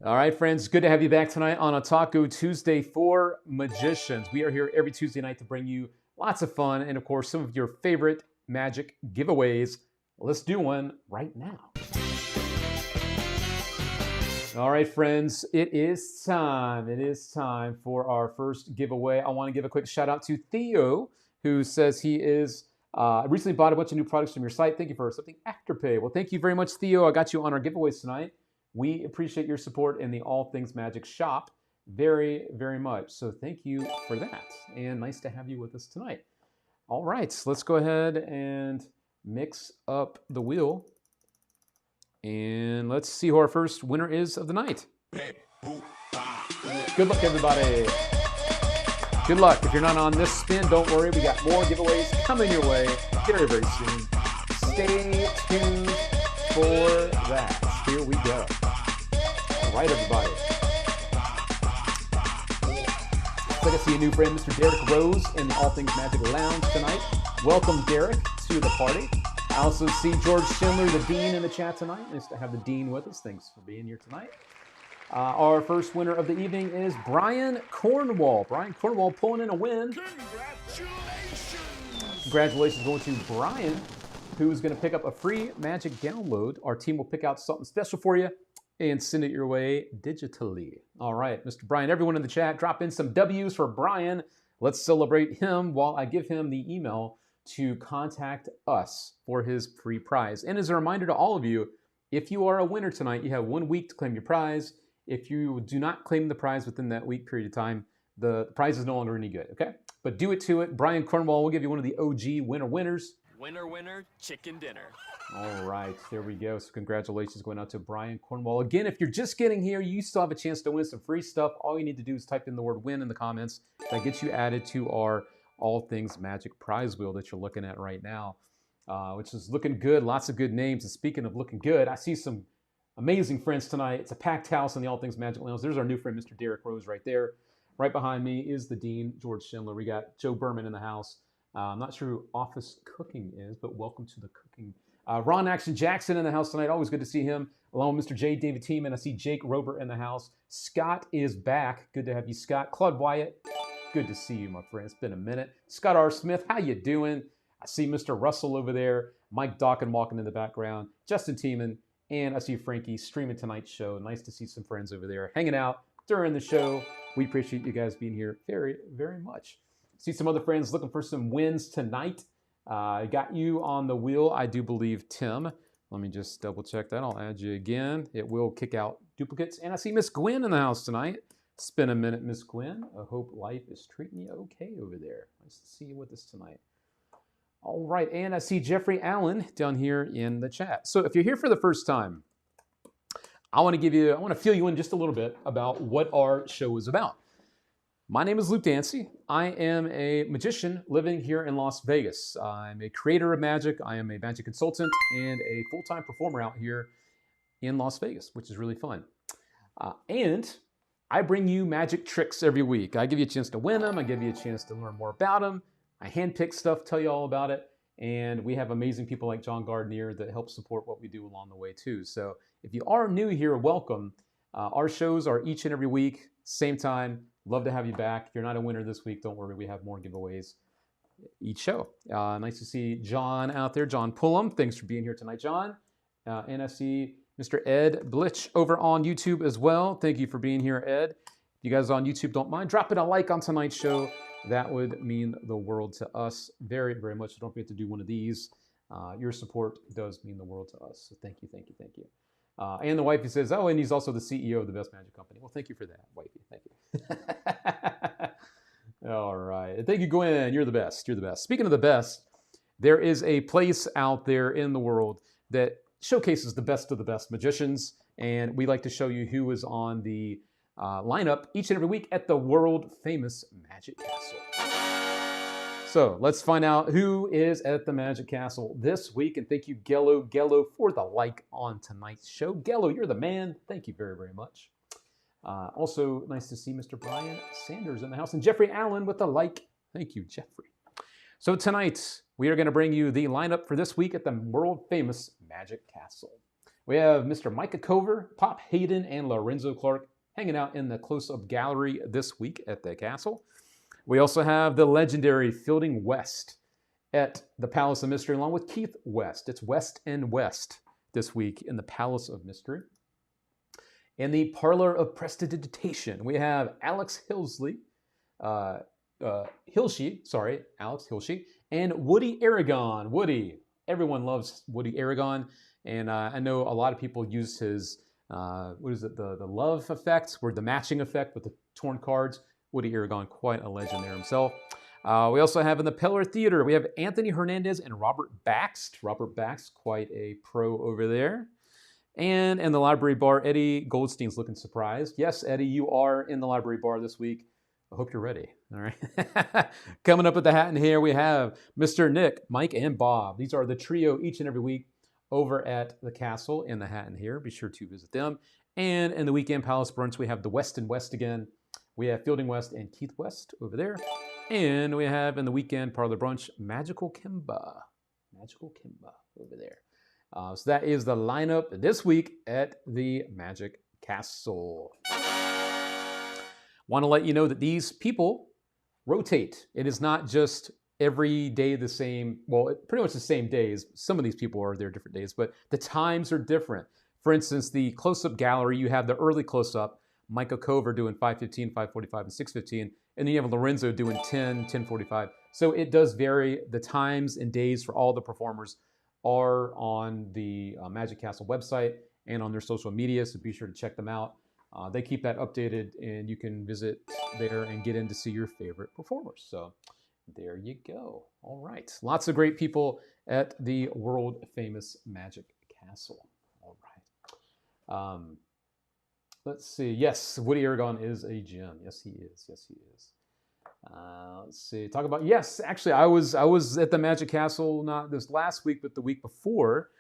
All right, friends, good to have you back tonight on a Taco Tuesday for Magicians. We are here every Tuesday night to bring you lots of fun and, of course, some of your favorite magic giveaways. Let's do one right now. All right, friends, it is time. It is time for our first giveaway. I want to give a quick shout out to Theo, who says he is recently bought a bunch of new products from your site. Thank you for accepting Afterpay. Well, thank you very much, Theo. I got you on our giveaways tonight. We appreciate your support in the All Things Magic shop very, very much. So thank you for that. And nice to have you with us tonight. All right, so let's go ahead and mix up the wheel. And let's see who our first winner is of the night. Good luck, everybody. Good luck. If you're not on this spin, don't worry. We got more giveaways coming your way very, very soon. Stay tuned for that. Here we go. All right, everybody. Looks like I see a new friend, Mr. Derek Rose, in the All Things Magic Lounge tonight. Welcome, Derek, to the party. I also see George Schindler, the Dean, in the chat tonight. Nice to have the Dean with us. Thanks for being here tonight. Our first winner of the evening is Brian Cornwall. Brian Cornwall pulling in a win. Congratulations going to Brian, who's going to pick up a free magic download. Our team will pick out something special for you and send it your way digitally. All right, Mr. Brian, everyone in the chat, drop in some W's for Brian. Let's celebrate him while I give him the email to contact us for his free prize. And as a reminder to all of you, if you are a winner tonight, you have 1 week to claim your prize. If you do not claim the prize within that week period of time, the prize is no longer any good, okay? But do it to it. Brian Cornwall will give you one of the OG winners. Winner, winner, chicken dinner. All right, there we go. So congratulations going out to Brian Cornwall. Again, if you're just getting here, you still have a chance to win some free stuff. All you need to do is type in the word win in the comments. That gets you added to our All Things Magic prize wheel that you're looking at right now, which is looking good. Lots of good names. And speaking of looking good, I see some amazing friends tonight. It's a packed house in the All Things Magic Lounge. There's our new friend, Mr. Derek Rose, right there. Right behind me is the Dean, George Schindler. We got Joe Berman in the house. I'm not sure who Office Cooking is, but welcome to the cooking. Ron Action Jackson in the house tonight. Always good to see him. Along with Mr. J. David Teeman. I see Jake Rober in the house. Scott is back. Good to have you, Scott. Claude Wyatt. Good to see you, my friend. It's been a minute. Scott R. Smith, how you doing? I see Mr. Russell over there. Mike Dawkin walking in the background. Justin Teeman. And I see Frankie streaming tonight's show. Nice to see some friends over there hanging out during the show. We appreciate you guys being here very, very much. See some other friends looking for some wins tonight. I got you on the wheel, I do believe, Tim. Let me just double check that. I'll add you again. It will kick out duplicates. And I see Miss Gwen in the house tonight. It's been a minute, Miss Gwen. I hope life is treating you okay over there. Nice to see you with us tonight. All right, and I see Jeffrey Allen down here in the chat. So if you're here for the first time, I want to fill you in just a little bit about what our show is about. My name is Luke Dancy. I am a magician living here in Las Vegas. I'm a creator of magic. I am a magic consultant and a full-time performer out here in Las Vegas, which is really fun. And I bring you magic tricks every week. I give you a chance to win them. I give you a chance to learn more about them. I handpick stuff, tell you all about it. And we have amazing people like John Gardner that help support what we do along the way too. So if you are new here, welcome. Our shows are each and every week, same time. Love to have you back. If you're not a winner this week, don't worry. We have more giveaways each show. Nice to see John out there. John Pullum. Thanks for being here tonight, John. And I see Mr. Ed Blitch over on YouTube as well. Thank you for being here, Ed. If you guys on YouTube don't mind, dropping a like on tonight's show. That would mean the world to us very, very much. So don't forget to do one of these. Your support does mean the world to us. So thank you, thank you, thank you. And the wifey says, oh, and he's also the CEO of the Best Magic Company. Well, thank you for that, wifey. Thank you. All right. And thank you, Gwen. You're the best. You're the best. Speaking of the best, there is a place out there in the world that showcases the best of the best magicians. And we like to show you who is on the lineup each and every week at the world famous Magic Castle. So let's find out who is at the Magic Castle this week. And thank you, Gello, for the like on tonight's show. Gello, you're the man. Thank you very, very much. Also, nice to see Mr. Brian Sanders in the house. And Jeffrey Allen with the like. Thank you, Jeffrey. So tonight, we are going to bring you the lineup for this week at the world famous Magic Castle. We have Mr. Micah Cover, Pop Hayden, and Lorenzo Clark hanging out in the close-up gallery this week at the castle. We also have the legendary Fielding West at the Palace of Mystery, along with Keith West. It's West and West this week in the Palace of Mystery. In the Parlor of Prestidigitation, we have Alex Hilsey, Alex Hilsey, and Woody Aragon. Woody, everyone loves Woody Aragon, and I know a lot of people use his, the love effect, or the matching effect with the torn cards. Woody Aragon, quite a legend there himself. We also have in the Peller Theater, we have Anthony Hernandez and Robert Baxt. Robert Baxt, quite a pro over there. And in the Library Bar, Eddie Goldstein's looking surprised. Yes, Eddie, you are in the Library Bar this week. I hope you're ready. All right. Coming up at the hat and hair, we have Mr. Nick, Mike, and Bob. These are the trio each and every week over at the castle in the hat and hair. Be sure to visit them. And in the Weekend Palace Brunch, we have the West and West again. We have Fielding West and Keith West over there. And we have in the Weekend Parlor Brunch, Magical Kimba. Magical Kimba over there. So that is the lineup this week at the Magic Castle. Want to let you know that these people rotate. It is not just every day the same, well, pretty much the same days. Some of these people are there different days, but the times are different. For instance, the close-up gallery, you have the early close-up, Micah Cover doing 5:15, 5:45, and 6:15, and then you have Lorenzo doing 10, 10:45. So it does vary. The times and days for all the performers are on the Magic Castle website and on their social media, so be sure to check them out. They keep that updated, and you can visit there and get in to see your favorite performers. So there you go. All right. Lots of great people at the world-famous Magic Castle. All right. Let's see. Yes, Woody Aragon is a gem. Yes, he is. Yes, he is. Let's see. Talk about, yes, actually, I was at the Magic Castle not this last week, but the week before,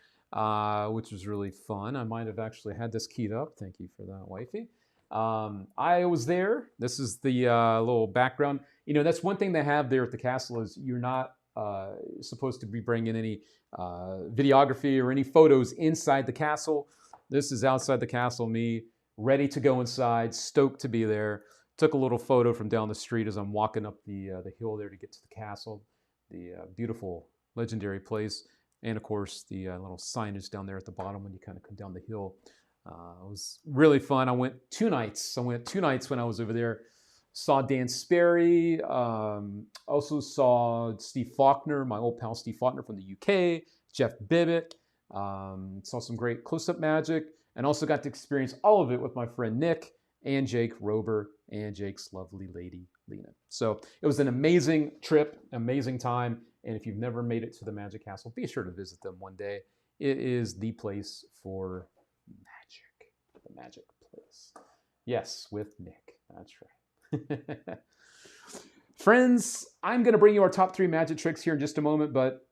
which was really fun. I might have actually had this keyed up. Thank you for that, wifey. I was there. This is the little background. You know, that's one thing they have there at the castle is you're not supposed to be bringing any videography or any photos inside the castle. This is outside the castle, me ready to go inside, stoked to be there. Took a little photo from down the street as I'm walking up the hill there to get to the castle, the beautiful, legendary place. And of course, the little signage down there at the bottom when you kind of come down the hill. It was really fun. I went 2 nights. When I was over there. Saw Dan Sperry. Also saw Steve Faulkner, my old pal Steve Faulkner from the UK. Jeff Bibbett. Saw some great close-up magic. And also got to experience all of it with my friend Nick and Jake Rober and Jake's lovely lady, Lena. So it was an amazing trip, amazing time. And if you've never made it to the Magic Castle, be sure to visit them one day. It is the place for magic. The magic place. Yes, with Nick. That's right. Friends, I'm going to bring you our top 3 magic tricks here in just a moment, but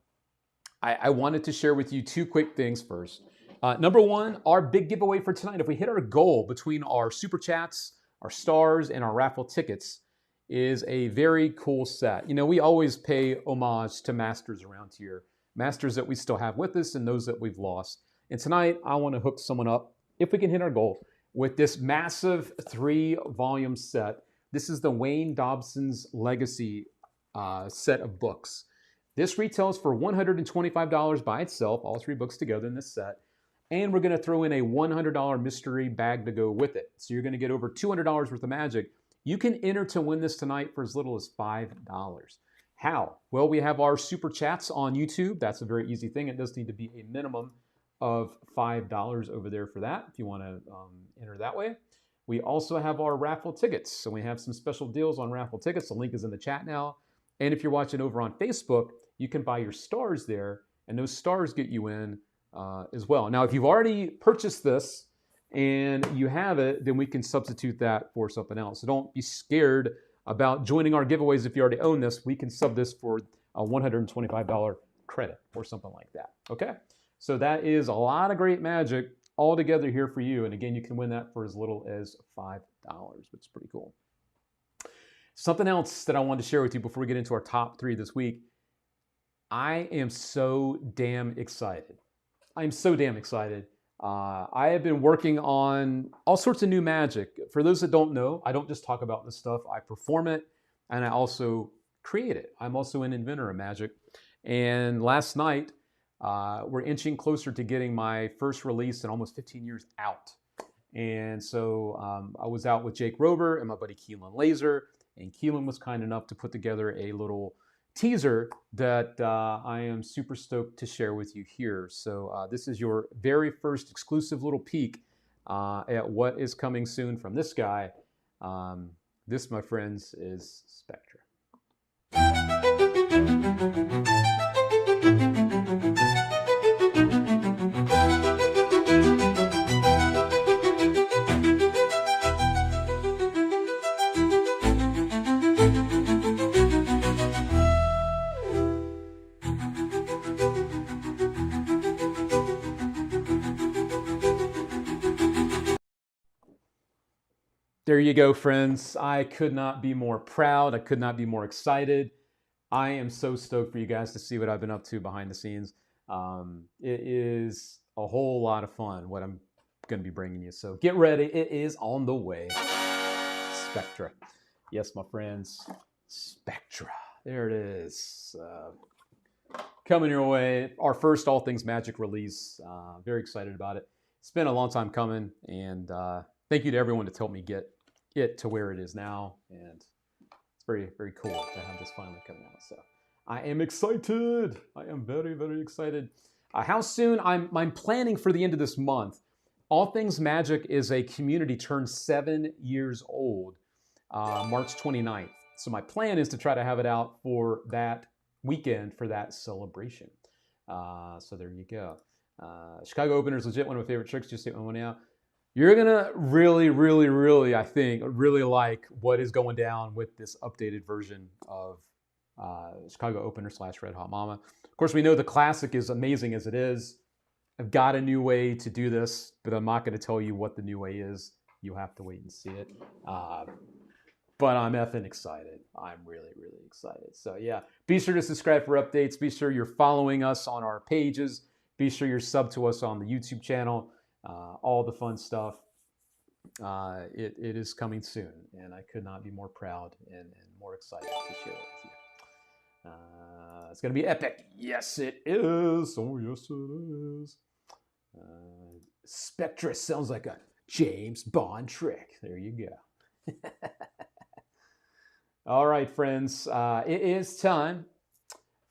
I wanted to share with you 2 quick things first. Number 1, our big giveaway for tonight. If we hit our goal between our super chats, our stars, and our raffle tickets, is a very cool set. You know, we always pay homage to masters around here, masters that we still have with us and those that we've lost. And tonight, I want to hook someone up, if we can hit our goal, with this massive 3-volume set. This is the Wayne Dobson's Legacy set of books. This retails for $125 by itself, all 3 books together in this set. And we're going to throw in a $100 mystery bag to go with it. So you're going to get over $200 worth of magic. You can enter to win this tonight for as little as $5. How? Well, we have our super chats on YouTube. That's a very easy thing. It does need to be a minimum of $5 over there for that, if you want to enter that way. We also have our raffle tickets. So we have some special deals on raffle tickets. The link is in the chat now. And if you're watching over on Facebook, you can buy your stars there, and those stars get you in as well. Now, if you've already purchased this and you have it, then we can substitute that for something else. So don't be scared about joining our giveaways if you already own this. We can sub this for a $125 credit or something like that. Okay? So that is a lot of great magic all together here for you. And again, you can win that for as little as $5, which is pretty cool. Something else that I wanted to share with you before we get into our top 3 this week. I am so damn excited. I'm so damn excited I have been working on all sorts of new magic. For those that don't know, I don't just talk about this stuff. I perform it, and I also create it. I'm also an inventor of magic. And last night, we're inching closer to getting my first release in almost 15 years out. And so I was out with Jake Rover and my buddy Keelan Laser, and Keelan was kind enough to put together a little teaser that I am super stoked to share with you here. So this is your very first exclusive little peek at what is coming soon from this guy. This, my friends, is Spectra. There you go, friends. I could not be more proud. I could not be more excited. I am so stoked for you guys to see what I've been up to behind the scenes. It is a whole lot of fun what I'm going to be bringing you. So get ready. It is on the way. Spectra. Yes, my friends. Spectra. There it is. Coming your way. Our first All Things Magic release. Very excited about it. It's been a long time coming. And thank you to everyone that's helped me get it to where it is now. And it's very, very cool to have this finally coming out. So I am excited. I am very, very excited. How soon? I'm planning for the end of this month. All Things Magic is a community turned 7 years old, March 29th. So my plan is to try to have it out for that weekend for that celebration. So there you go. Chicago Opener is legit one of my favorite tricks. Just hit one out. You're gonna really, really, really, I think, really like what is going down with this updated version of Chicago Opener / Red Hot Mama. Of course, we know the classic is amazing as it is. I've got a new way to do this, but I'm not going to tell you what the new way is. You have to wait and see it. But I'm effing excited. I'm really, really excited. So yeah, be sure to subscribe for updates. Be sure you're following us on our pages. Be sure you're subbed to us on the YouTube channel. All the fun stuff. It is coming soon, and I could not be more proud and more excited to share it with you. It's going to be epic. Yes, it is. Oh, yes, it is. Spectra sounds like a James Bond trick. There you go. All right, friends. It is time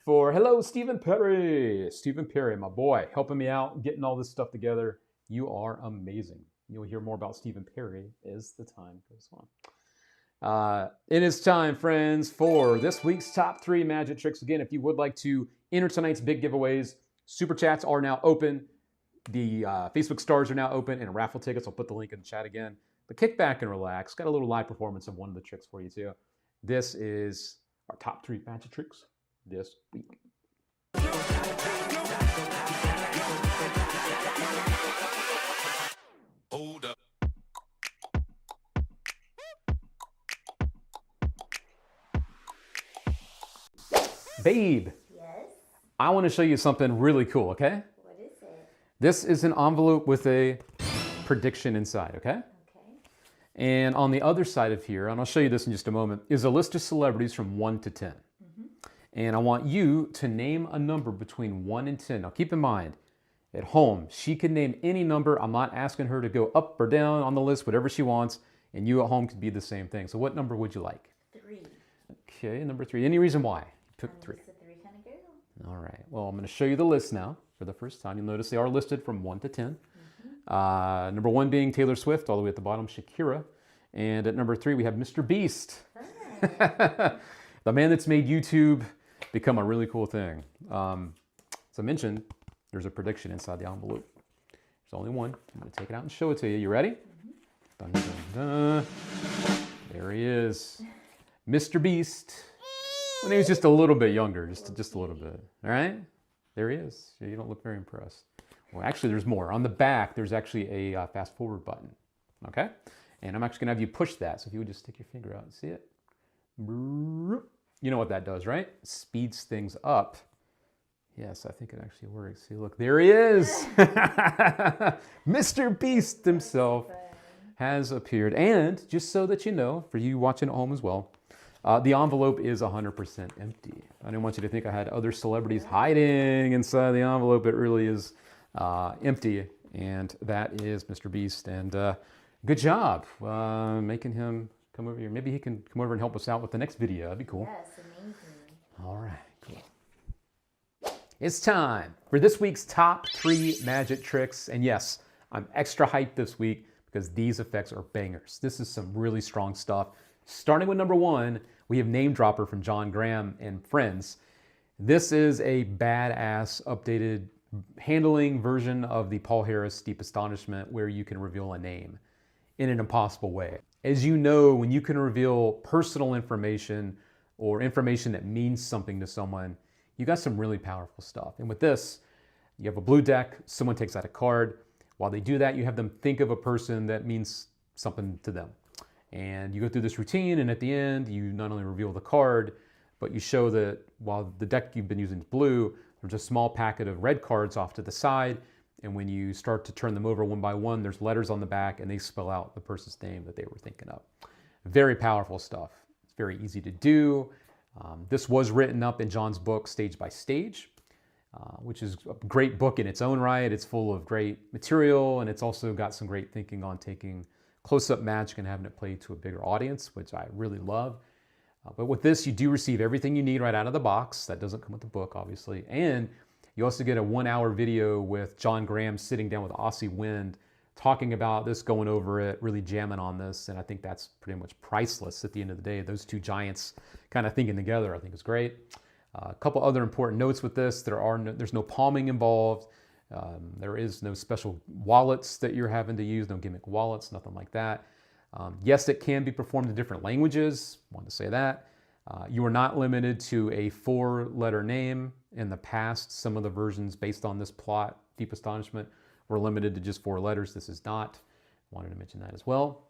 for Hello, Stephen Perry. Stephen Perry, my boy, helping me out, getting all this stuff together. You are amazing. You'll hear more about Stephen Perry as the time goes on. It is time, friends, for this week's top 3 magic tricks. Again, if you would like to enter tonight's big giveaways, super chats are now open. The Facebook stars are now open, and raffle tickets. I'll put the link in the chat again. But kick back and relax. Got a little live performance of one of the tricks for you too. This is our top 3 magic tricks this week. Hold up. Babe. Yes? I want to show you something really cool, okay? What is it? This is an envelope with a prediction inside, okay? Okay. And on the other side of here, and I'll show you this in just a moment, is a list of celebrities from 1 to 10. And I want you to name a number between 1 and 10. Now keep in mind, at home, she can name any number. I'm not asking her to go up or down on the list, whatever she wants. And you at home could be the same thing. So what number would you like? 3. Okay, number 3. Any reason why you took 3? I'm just a 3 kind of girl. All right. Well, I'm going to show you the list now for the first time. You'll notice they are listed from 1 to 10. Number 1 being Taylor Swift, all the way at the bottom, Shakira. And at number 3, we have Mr. Beast. The man that's made YouTube become a really cool thing. As I mentioned, there's a prediction inside the envelope. There's only one. I'm going to take it out and show it to you. You ready? Dun, dun, dun. There he is. Mr. Beast. When he was just a little bit younger, just a little bit. All right? There he is. You don't look very impressed. Well, actually, there's more. On the back, there's actually a fast forward button. Okay? And I'm actually going to have you push that. So if you would just stick your finger out and see it. You know what that does, right? Speeds things up Yes, I think it actually works. See, look, there he is. Mr. Beast himself has appeared. And just so that you know, for you watching at home as well, the envelope is 100% empty. I didn't want you to think I had other celebrities hiding inside the envelope. It really is empty. And that is Mr. Beast. And good job making him come over here. Maybe he can come over and help us out with the next video. That'd be cool. Yes, amazing. All right, cool. It's time for this week's top 3 magic tricks. And yes, I'm extra hyped this week because these effects are bangers. This is some really strong stuff. Starting with number 1, we have Name Dropper from John Graham and Friends. This is a badass updated handling version of the Paul Harris Deep Astonishment where you can reveal a name in an impossible way. As you know, when you can reveal personal information or information that means something to someone, you got some really powerful stuff. And with this, you have a blue deck, someone takes out a card. While they do that, you have them think of a person that means something to them. And you go through this routine, and at the end, you not only reveal the card, but you show that while the deck you've been using is blue, there's a small packet of red cards off to the side. And when you start to turn them over one by one, there's letters on the back, and they spell out the person's name that they were thinking of. Very powerful stuff. It's very easy to do. This was written up in John's book, Stage by Stage, which is a great book in its own right. It's full of great material, and it's also got some great thinking on taking close-up magic and having it played to a bigger audience, which I really love. But with this, you do receive everything you need right out of the box. That doesn't come with the book, obviously. And you also get a 1-hour video with John Graham sitting down with Aussie Wind, talking about this, going over it, really jamming on this. And I think that's pretty much priceless at the end of the day. Those two giants kind of thinking together, I think is great. A couple other important notes with this. There's no palming involved. There is no special wallets that you're having to use, no gimmick wallets, nothing like that. Yes, it can be performed in different languages. I want to say that. You are not limited to a 4-letter name. In the past, some of the versions based on this plot, Deep Astonishment, were limited to just 4 letters. This is not. Wanted to mention that as well.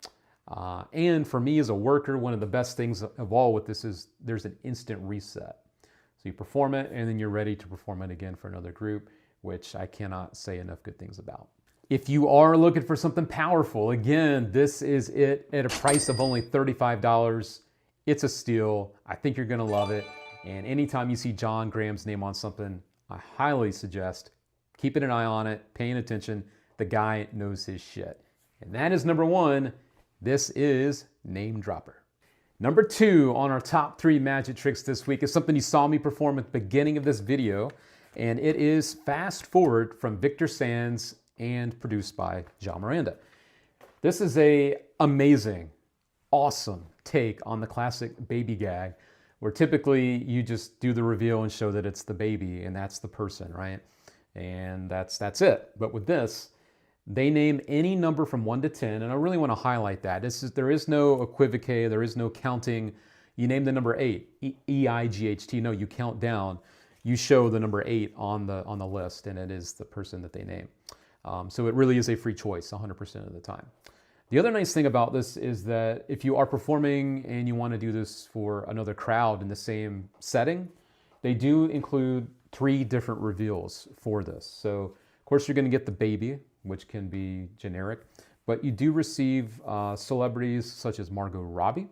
And for me as a worker, one of the best things of all with this is there's an instant reset. So you perform it, and then you're ready to perform it again for another group, which I cannot say enough good things about. If you are looking for something powerful, again, this is it at a price of only $35. It's a steal. I think you're gonna love it. And anytime you see John Graham's name on something, I highly suggest keeping an eye on it, paying attention. The guy knows his shit. And that is number 1. This is Name Dropper. Number 2 on our top 3 magic tricks this week is something you saw me perform at the beginning of this video. And it is Fast Forward from Victor Sands and produced by John Miranda. This is a amazing, awesome take on the classic baby gag, where typically you just do the reveal and show that it's the baby and that's the person, right? And that's it. But with this, they name any number from 1 to 10, and I really want to highlight that. There is no equivocate, there is no counting. You name the number 8, E-I-G-H-T. No, you count down. You show the number 8 on the list, and it is the person that they name. So it really is a free choice 100% of the time. The other nice thing about this is that if you are performing and you want to do this for another crowd in the same setting, they do include 3 different reveals for this. So of course you're going to get the baby, which can be generic, but you do receive celebrities such as Margot Robbie.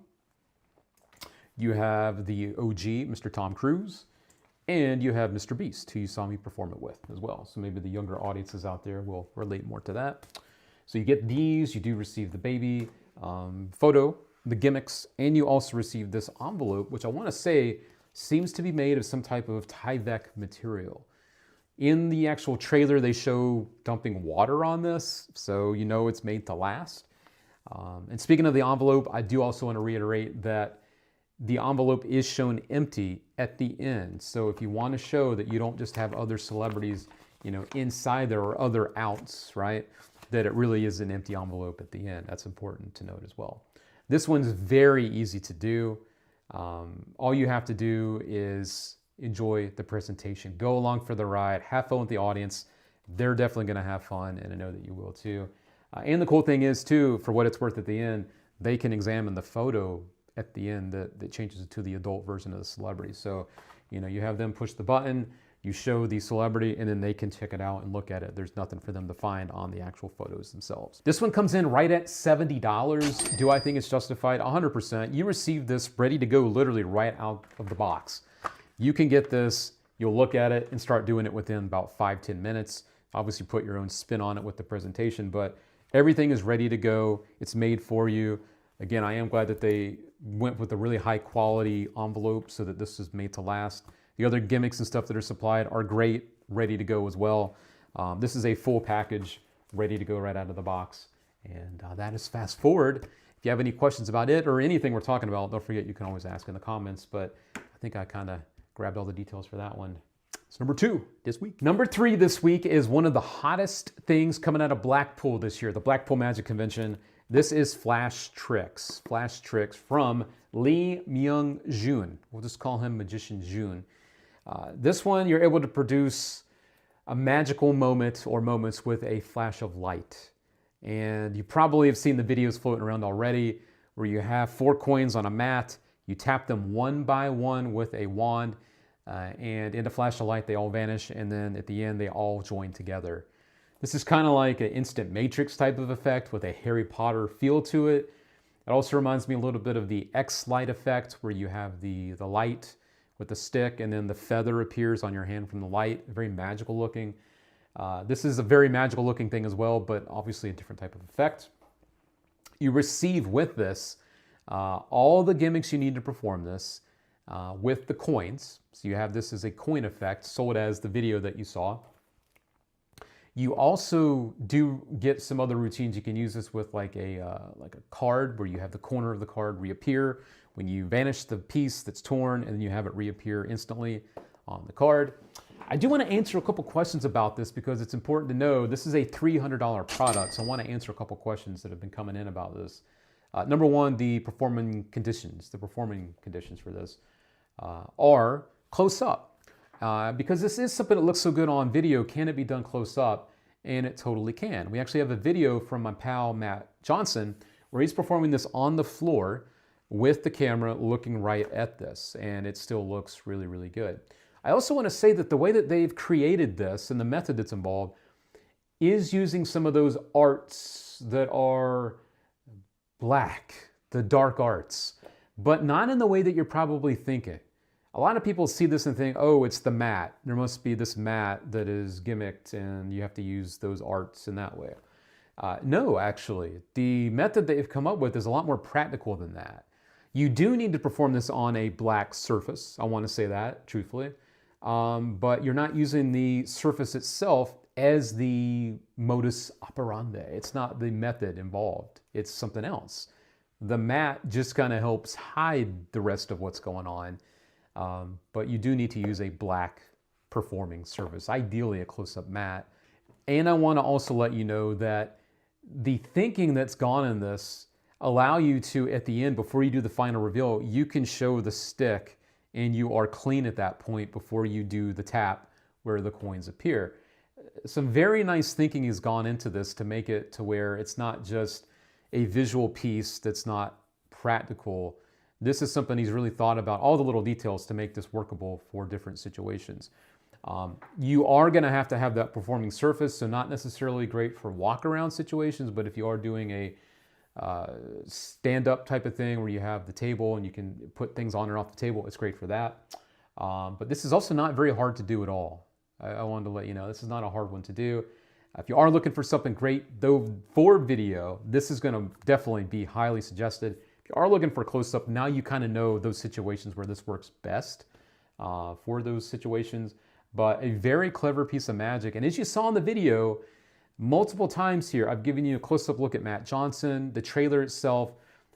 You have the OG, Mr. Tom Cruise, and you have Mr. Beast, who you saw me perform it with as well. So maybe the younger audiences out there will relate more to that. So you get these, you do receive the baby photo, the gimmicks, and you also receive this envelope, which I want to say seems to be made of some type of Tyvek material. In the actual trailer, they show dumping water on this, so you know it's made to last. And speaking of the envelope, I do also want to reiterate that the envelope is shown empty at the end. So if you want to show that you don't just have other celebrities, inside there or other outs, right? That it really is an empty envelope at the end. That's important to note as well. This one's very easy to do. All you have to do is enjoy the presentation. Go along for the ride. Have fun with the audience. They're definitely going to have fun, and I know that you will too. And the cool thing is too, for what it's worth at the end, they can examine the photo at the end that changes it to the adult version of the celebrity. So, you have them push the button, You show the celebrity and then they can check it out and look at it. There's nothing for them to find on the actual photos themselves. This one comes in right at $70. Do I think it's justified? 100%. You receive this ready to go literally right out of the box. You can get this, you'll look at it and start doing it within about 5-10 minutes. Obviously put your own spin on it with the presentation, but everything is ready to go. It's made for you. Again, I am glad that they went with a really high quality envelope so that this is made to last. The other gimmicks and stuff that are supplied are great, ready to go as well. This is a full package, ready to go right out of the box. And that is Fast Forward. If you have any questions about it or anything we're talking about, don't forget you can always ask in the comments, but I think I kind of grabbed all the details for that one. It's number 2 this week. Number 3 this week is one of the hottest things coming out of Blackpool this year, the Blackpool Magic Convention. This is Flash Tricks. Flash Tricks from Lee Myung-jun. We'll just call him Magician Jun. This one, you're able to produce a magical moment or moments with a flash of light. And you probably have seen the videos floating around already where you have 4 coins on a mat, you tap them one by one with a wand, and in a flash of light, they all vanish, and then at the end, they all join together. This is kind of like an instant matrix type of effect with a Harry Potter feel to it. It also reminds me a little bit of the X-Light effect where you have the light with the stick and then the feather appears on your hand from the light. Very magical looking. This is a very magical looking thing as well, but obviously a different type of effect. You receive with this all the gimmicks you need to perform this with the coins. So you have this as a coin effect, sold as the video that you saw. You also do get some other routines. You can use this with like a card where you have the corner of the card reappear when you vanish the piece that's torn, and then you have it reappear instantly on the card. I do want to answer a couple questions about this because it's important to know this is a $300 product, so I want to answer a couple questions that have been coming in about this. Number one, the performing conditions for this are close up. Because this is something that looks so good on video, can it be done close up? And it totally can. We actually have a video from my pal Matt Johnson where he's performing this on the floor with the camera looking right at this, and it still looks really, really good. I also want to say that the way that they've created this and the method that's involved is using some of those arts that are black, the dark arts, but not in the way that you're probably thinking. A lot of people see this and think, oh, it's the mat. There must be this mat that is gimmicked and you have to use those arts in that way. No, actually, the method they've come up with is a lot more practical than that. You do need to perform this on a black surface. I want to say that, truthfully. But you're not using the surface itself as the modus operandi. It's not the method involved. It's something else. The mat just kind of helps hide the rest of what's going on. But you do need to use a black performing surface, ideally a close-up mat. And I want to also let you know that the thinking that's gone in this allow you to, at the end, before you do the final reveal, you can show the stick and you are clean at that point before you do the tap where the coins appear. Some very nice thinking has gone into this to make it to where it's not just a visual piece that's not practical. This is something he's really thought about, all the little details to make this workable for different situations. You are going to have that performing surface, so not necessarily great for walk-around situations, but if you are doing a stand-up type of thing where you have the table and you can put things on and off the table, it's great for that. But this is also not very hard to do at all. I wanted to let you know, this is not a hard one to do. If you are looking for something great, though, for video, this is going to definitely be highly suggested. If you are looking for close-up, now you kind of know those situations where this works best for those situations. But a very clever piece of magic. And as you saw in the video, multiple times here, I've given you a close-up look at Matt Johnson. The trailer itself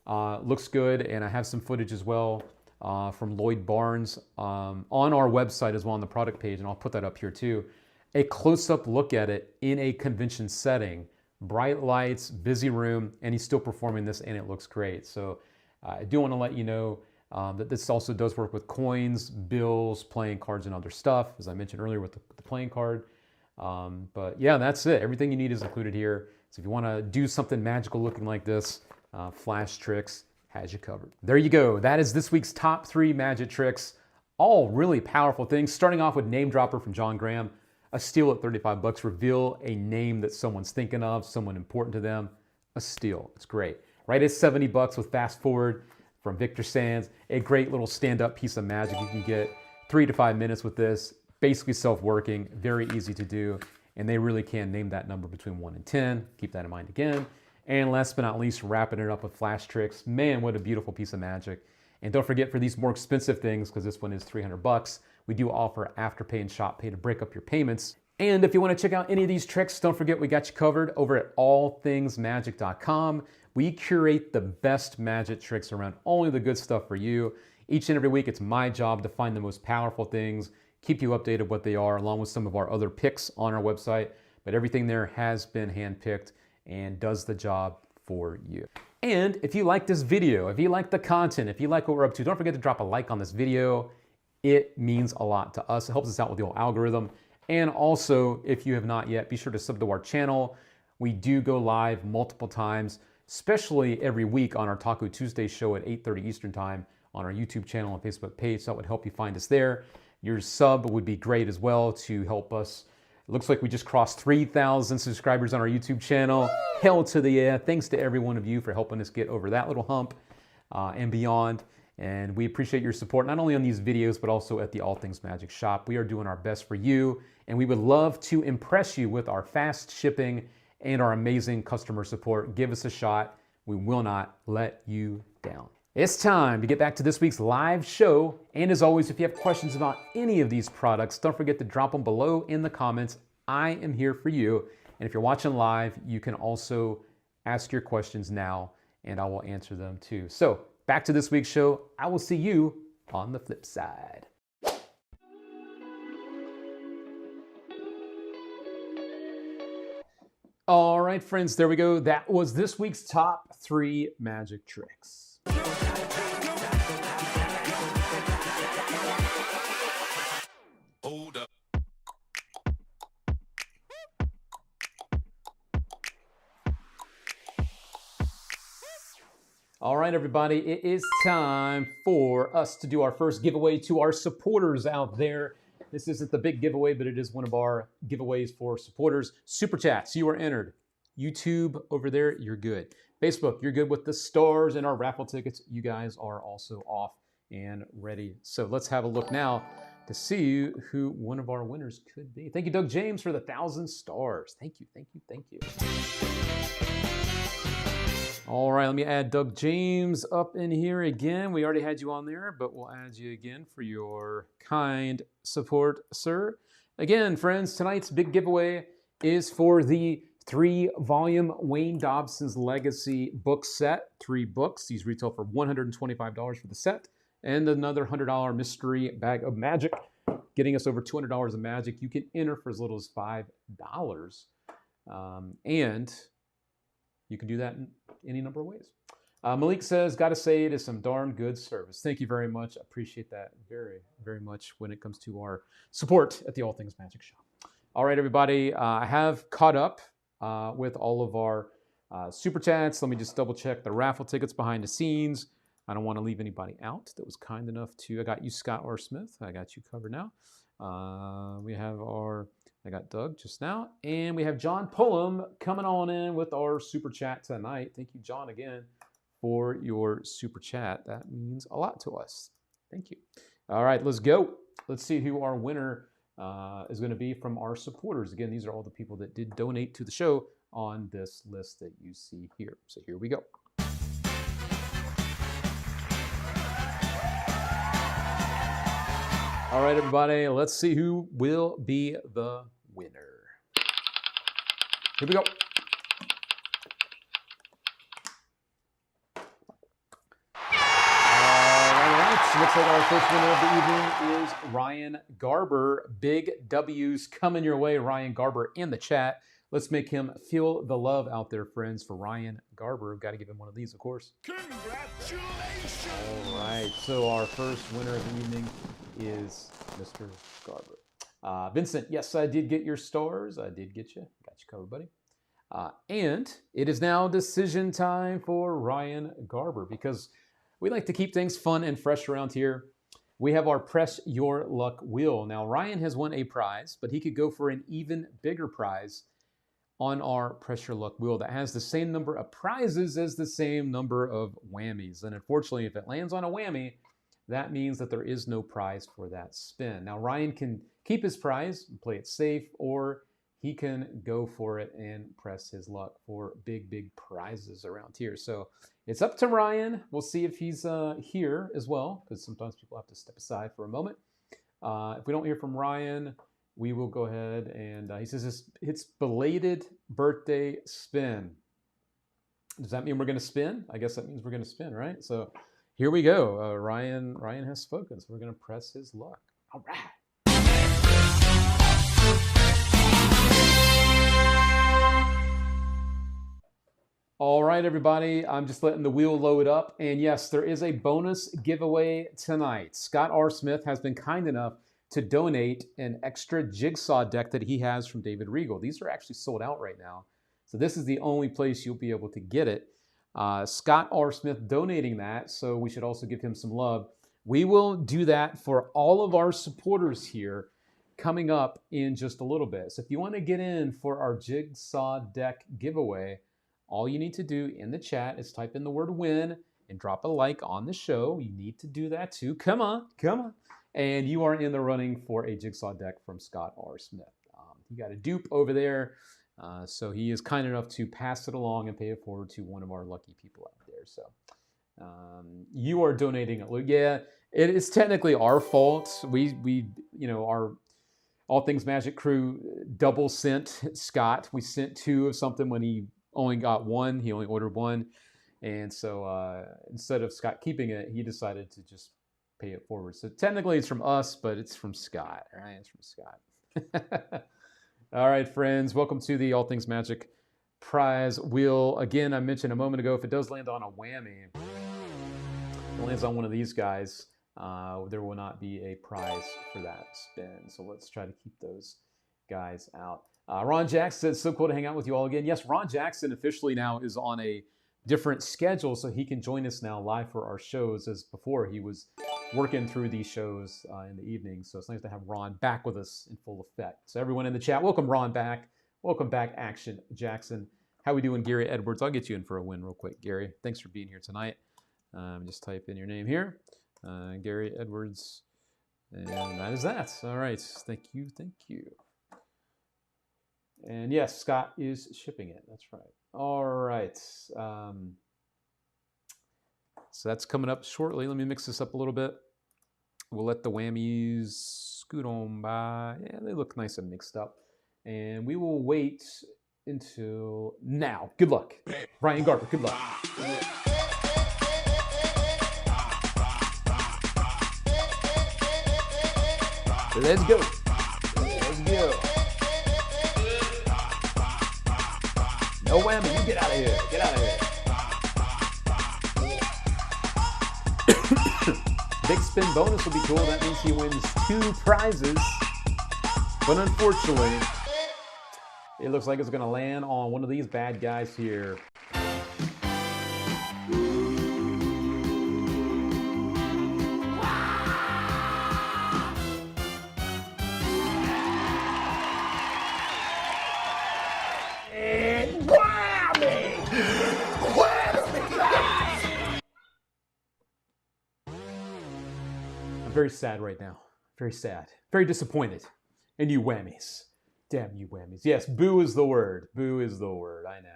looks good, and I have some footage as well from Lloyd Barnes on our website as well on the product page, and I'll put that up here too. A close-up look at it in a convention setting. Bright lights, busy room, and he's still performing this, and it looks great. So I do want to let you know that this also does work with coins, bills, playing cards, and other stuff, as I mentioned earlier with the playing card. But yeah, that's it. Everything you need is included here. So if you want to do something magical looking like this, Flash Tricks has you covered. There you go. That is this week's top 3 magic tricks. All really powerful things, starting off with Name Dropper from John Graham. A steal at 35 bucks. Reveal a name that someone's thinking of, someone important to them. A steal. It's great. Right at 70 bucks with Fast Forward from Victor Sands. A great little stand-up piece of magic. You can get 3 to 5 minutes with this. Basically self-working, very easy to do. And they really can name that number between 1 and 10. Keep that in mind again. And last but not least, wrapping it up with Flash Tricks. Man, what a beautiful piece of magic. And don't forget, for these more expensive things, because this one is 300 bucks, we do offer Afterpay and ShopPay to break up your payments. And if you want to check out any of these tricks, don't forget we got you covered over at allthingsmagic.com. We curate the best magic tricks around only the good stuff for you. Each and every week, it's my job to find the most powerful things, keep you updated what they are, along with some of our other picks on our website. But everything there has been handpicked and does the job for you. And if you like this video, if you like the content, if you like what we're up to, don't forget to drop a like on this video. It means a lot to us. It helps us out with the whole algorithm. And also, if you have not yet, be sure to sub to our channel. We do go live multiple times, especially every week on our Taco Tuesday show at 8:30 Eastern Time on our YouTube channel and Facebook page. So that would help you find us there. Your sub would be great as well to help us. It looks like we just crossed 3,000 subscribers on our YouTube channel. Hell to the yeah. Thanks to every one of you for helping us get over that little hump and beyond. And we appreciate your support, not only on these videos, but also at the All Things Magic shop. We are doing our best for you, and we would love to impress you with our fast shipping and our amazing customer support. Give us a shot. We will not let you down. It's time to get back to this week's live show. And as always, if you have questions about any of these products, don't forget to drop them below in the comments. I am here for you. And if you're watching live, you can also ask your questions now, and I will answer them too. So back to this week's show. I will see you on the flip side. All right, friends, there we go. That was this week's top 3 magic tricks. Hold up. All right, everybody, it is time for us to do our first giveaway to our supporters out there. This isn't the big giveaway, but it is one of our giveaways for supporters. Super Chats, you are entered. YouTube over there, you're good. Facebook, you're good with the stars and our raffle tickets. You guys are also off and ready. So let's have a look now to see who one of our winners could be. Thank you, Doug James, for the 1,000 stars. Thank you, thank you, thank you. All right, let me add Doug James up in here again. We already had you on there, but we'll add you again for your kind support, sir. Again, friends, tonight's big giveaway is for the 3-volume Wayne Dobson's Legacy book set. 3 books. These retail for $125 for the set. And another $100 mystery bag of magic, getting us over $200 of magic. You can enter for as little as $5. And you can do that in any number of ways. Malik says, gotta say it is some darn good service. Thank you very much. I appreciate that very, very much when it comes to our support at the All Things Magic Shop. All right, everybody, I have caught up with all of our super chats. Let me just double check the raffle tickets behind the scenes. I don't want to leave anybody out that was kind enough to. I got you, Scott R. Smith. I got you covered now. I got Doug just now. And we have John Pullum coming on in with our super chat tonight. Thank you, John, again, for your super chat. That means a lot to us. Thank you. All right, let's go. Let's see who our winner is going to be from our supporters. Again, these are all the people that did donate to the show on this list that you see here. So here we go. All right, everybody, let's see who will be the winner. Here we go. All right, so looks like our first winner of the evening is Ryan Garber. Big W's coming your way, Ryan Garber, in the chat. Let's make him feel the love out there, friends, for Ryan Garber. Got to give him one of these, of course. Congratulations! All right, so our first winner of the evening is Mr. Garber. Vincent, yes, I did get your stars. I did get you. Got you covered, buddy. And it is now decision time for Ryan Garber because we like to keep things fun and fresh around here. we have our Press Your Luck wheel. Now, Ryan has won a prize, but he could go for an even bigger prize on our Press Your Luck wheel that has the same number of prizes as the same number of whammies. And unfortunately, if it lands on a whammy, that means that there is no prize for that spin. Now, Ryan can keep his prize and play it safe, or he can go for it and press his luck for big, big prizes around here. So it's up to Ryan. We'll see if he's here as well, because sometimes people have to step aside for a moment. If we don't hear from Ryan, we will go ahead and he says it's belated birthday spin. Does that mean we're going to spin? I guess that means we're going to spin, right? So here we go. Ryan has spoken, so we're going to press his luck. All right. All right, everybody. I'm just letting the wheel load up. And yes, there is a bonus giveaway tonight. Scott R. Smith has been kind enough to donate an extra jigsaw deck that he has from David Regal. These are actually sold out right now. So this is the only place you'll be able to get it. Scott R. Smith donating that, so we should also give him some love. We will do that for all of our supporters here coming up in just a little bit. So if you want to get in for our jigsaw deck giveaway, all you need to do in the chat is type in the word win and drop a like on the show. You need to do that too. Come on. And you are in the running for a jigsaw deck from Scott R. Smith. He got a dupe over there. So he is kind enough to pass it along and pay it forward to one of our lucky people out there. So you are donating it. Yeah, it is technically our fault. We our All Things Magic crew double sent Scott. We sent 2 of something when he only got 1. He only ordered 1. And so instead of Scott keeping it, he decided to just pay it forward. So technically it's from us, but it's from Scott, right? It's from Scott. All right, friends, welcome to the All Things Magic prize wheel. Again, I mentioned a moment ago, if it does land on a whammy, if it lands on one of these guys, there will not be a prize for that spin. So let's try to keep those guys out. Ron Jackson said, so cool to hang out with you all again. Yes, Ron Jackson officially now is on a different schedule, so he can join us now live for our shows, as before he was working through these shows in the evening. So it's nice to have Ron back with us in full effect. So everyone in the chat, welcome Ron back. Welcome back, Action Jackson. How we doing, Gary Edwards? I'll get you in for a win real quick, Gary. Thanks for being here tonight. Just type in your name here, Gary Edwards, and that is that. All right, thank you. And yes, Scott is shipping it. That's right. All right. So that's coming up shortly. Let me mix this up a little bit. We'll let the whammies scoot on by. Yeah, they look nice and mixed up. And we will wait until now. Good luck. Brian Garber, good luck. Let's go. Let's go. No whammy, you get out of here. Get out of here. Big spin bonus will be cool. That means he wins 2 prizes. But unfortunately, it looks like it's going to land on one of these bad guys here. I'm very sad right now. Very sad. Very disappointed. And you whammies. Damn you whammies. Yes, boo is the word. Boo is the word. I know.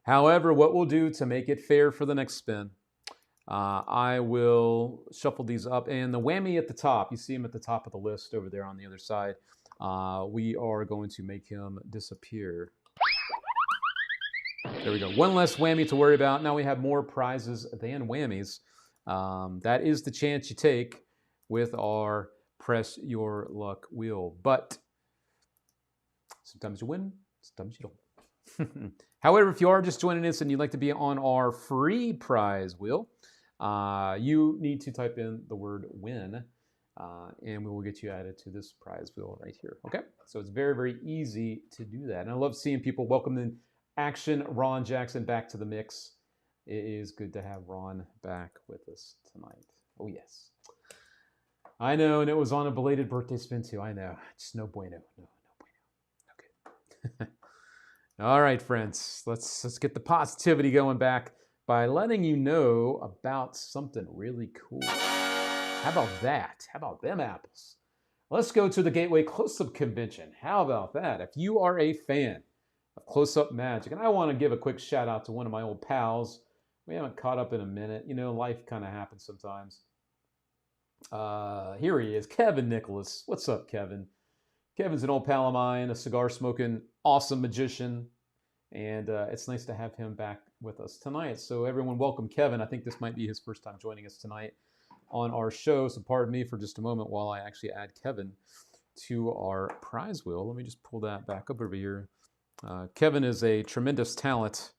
However, what we'll do to make it fair for the next spin, I will shuffle these up. And the whammy at the top, you see him at the top of the list over there on the other side. We are going to make him disappear. There we go. One less whammy to worry about. Now we have more prizes than whammies. That is the chance you take with our Press Your Luck wheel. But sometimes you win, sometimes you don't. However, if you are just joining us and you'd like to be on our free prize wheel, you need to type in the word win, and we will get you added to this prize wheel right here. Okay? So it's very, very easy to do that. And I love seeing people welcome in Action Ron Jackson back to the mix. It is good to have Ron back with us tonight. Oh, yes. I know, and it was on a belated birthday spin too. I know. Just no bueno. No bueno. Okay. All right, friends. Let's get the positivity going back by letting you know about something really cool. How about that? How about them apples? Let's go to the Gateway Close-Up Convention. How about that? If you are a fan of close-up magic, and I want to give a quick shout out to one of my old pals. We haven't caught up in a minute. You know, life kind of happens sometimes. Here he is, Kevin Nicholas. What's up, Kevin? Kevin's an old pal of mine, a cigar-smoking, awesome magician, and it's nice to have him back with us tonight. So everyone, welcome Kevin. I think this might be his first time joining us tonight on our show, so pardon me for just a moment while I actually add Kevin to our prize wheel. Let me just pull that back up over here. Kevin is a tremendous talent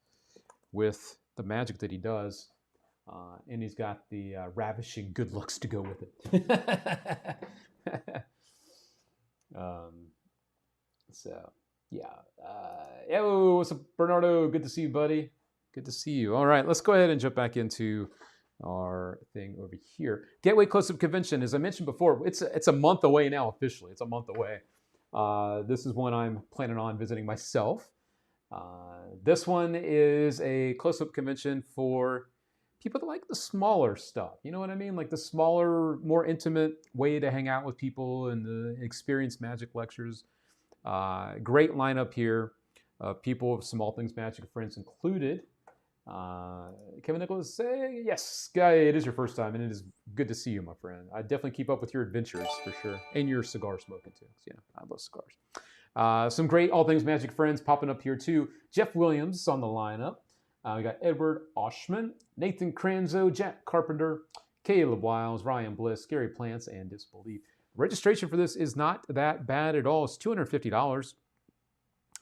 with the magic that he does. And he's got the ravishing good looks to go with it. So, yeah. Yo, what's up, Bernardo? Good to see you, buddy. Good to see you. All right, let's go ahead and jump back into our thing over here. Gateway Close-Up Convention, as I mentioned before, it's a month away now officially. It's a month away. This is one I'm planning on visiting myself. This one is a close-up convention for people that like the smaller stuff. You know what I mean? Like the smaller, more intimate way to hang out with people and experience magic lectures. Great lineup here of people with some All Things Magic friends included. Kevin Nicholas, say yes, guy. It is your first time, and it is good to see you, my friend. I definitely keep up with your adventures for sure, and your cigar smoking too. So, yeah, I love cigars. Some great All Things Magic friends popping up here too. Jeff Williams on the lineup. We got Edward Oshman, Nathan Cranzo, Jack Carpenter, Caleb Wiles, Ryan Bliss, Gary Plants, and Disbelief. Registration for this is not that bad at all. It's $250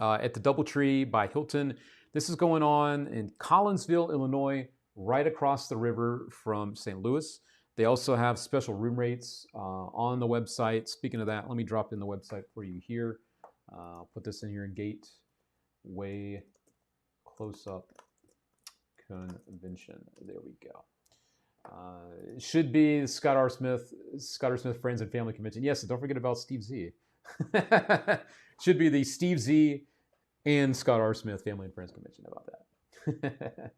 at the Doubletree by Hilton. This is going on in Collinsville, Illinois, right across the river from St. Louis. They also have special room rates on the website. Speaking of that, let me drop in the website for you here. I'll put this in here in Gateway Close-Up Convention. There we go. It should be Scott R. Smith Friends and Family Convention. Yes, don't forget about Steve Z. Should be the Steve Z and Scott R. Smith Family and Friends Convention. How about that?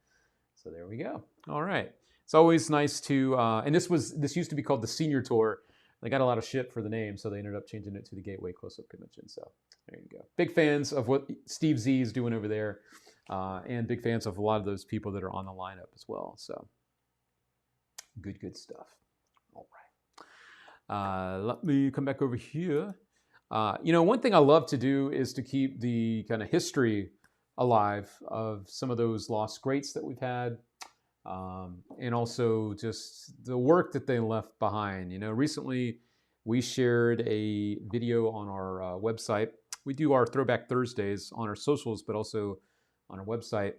So there we go. All right. It's always nice to, and this used to be called the Senior Tour. They got a lot of shit for the name, so they ended up changing it to the Gateway Close-Up Convention. So there you go. Big fans of what Steve Z is doing over there, and big fans of a lot of those people that are on the lineup as well. So good stuff. All right. Let me come back over here. One thing I love to do is to keep the kind of history alive of some of those lost greats that we've had. And also just the work that they left behind. Recently we shared a video on our website. We do our Throwback Thursdays on our socials, but also on our website.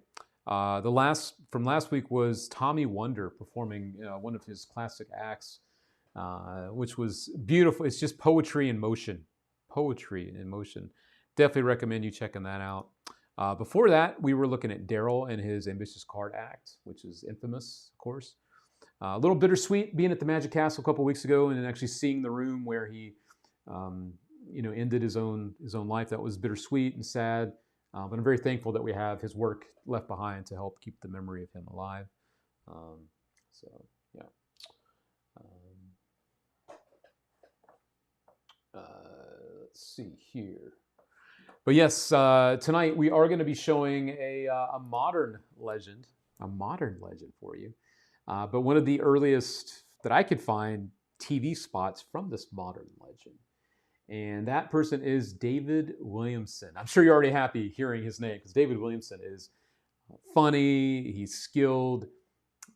From last week was Tommy Wonder performing one of his classic acts, which was beautiful. It's just poetry in motion. Poetry in motion. Definitely recommend you checking that out. Before that, we were looking at Daryl and his Ambitious Card Act, which is infamous, of course. A little bittersweet being at the Magic Castle a couple weeks ago and then actually seeing the room where he, ended his own life. That was bittersweet and sad. But I'm very thankful that we have his work left behind to help keep the memory of him alive. Yeah. Let's see here. But yes, tonight we are going to be showing a modern legend for you. But one of the earliest that I could find TV spots from this modern legend. And that person is David Williamson. I'm sure you're already happy hearing his name because David Williamson is funny, he's skilled,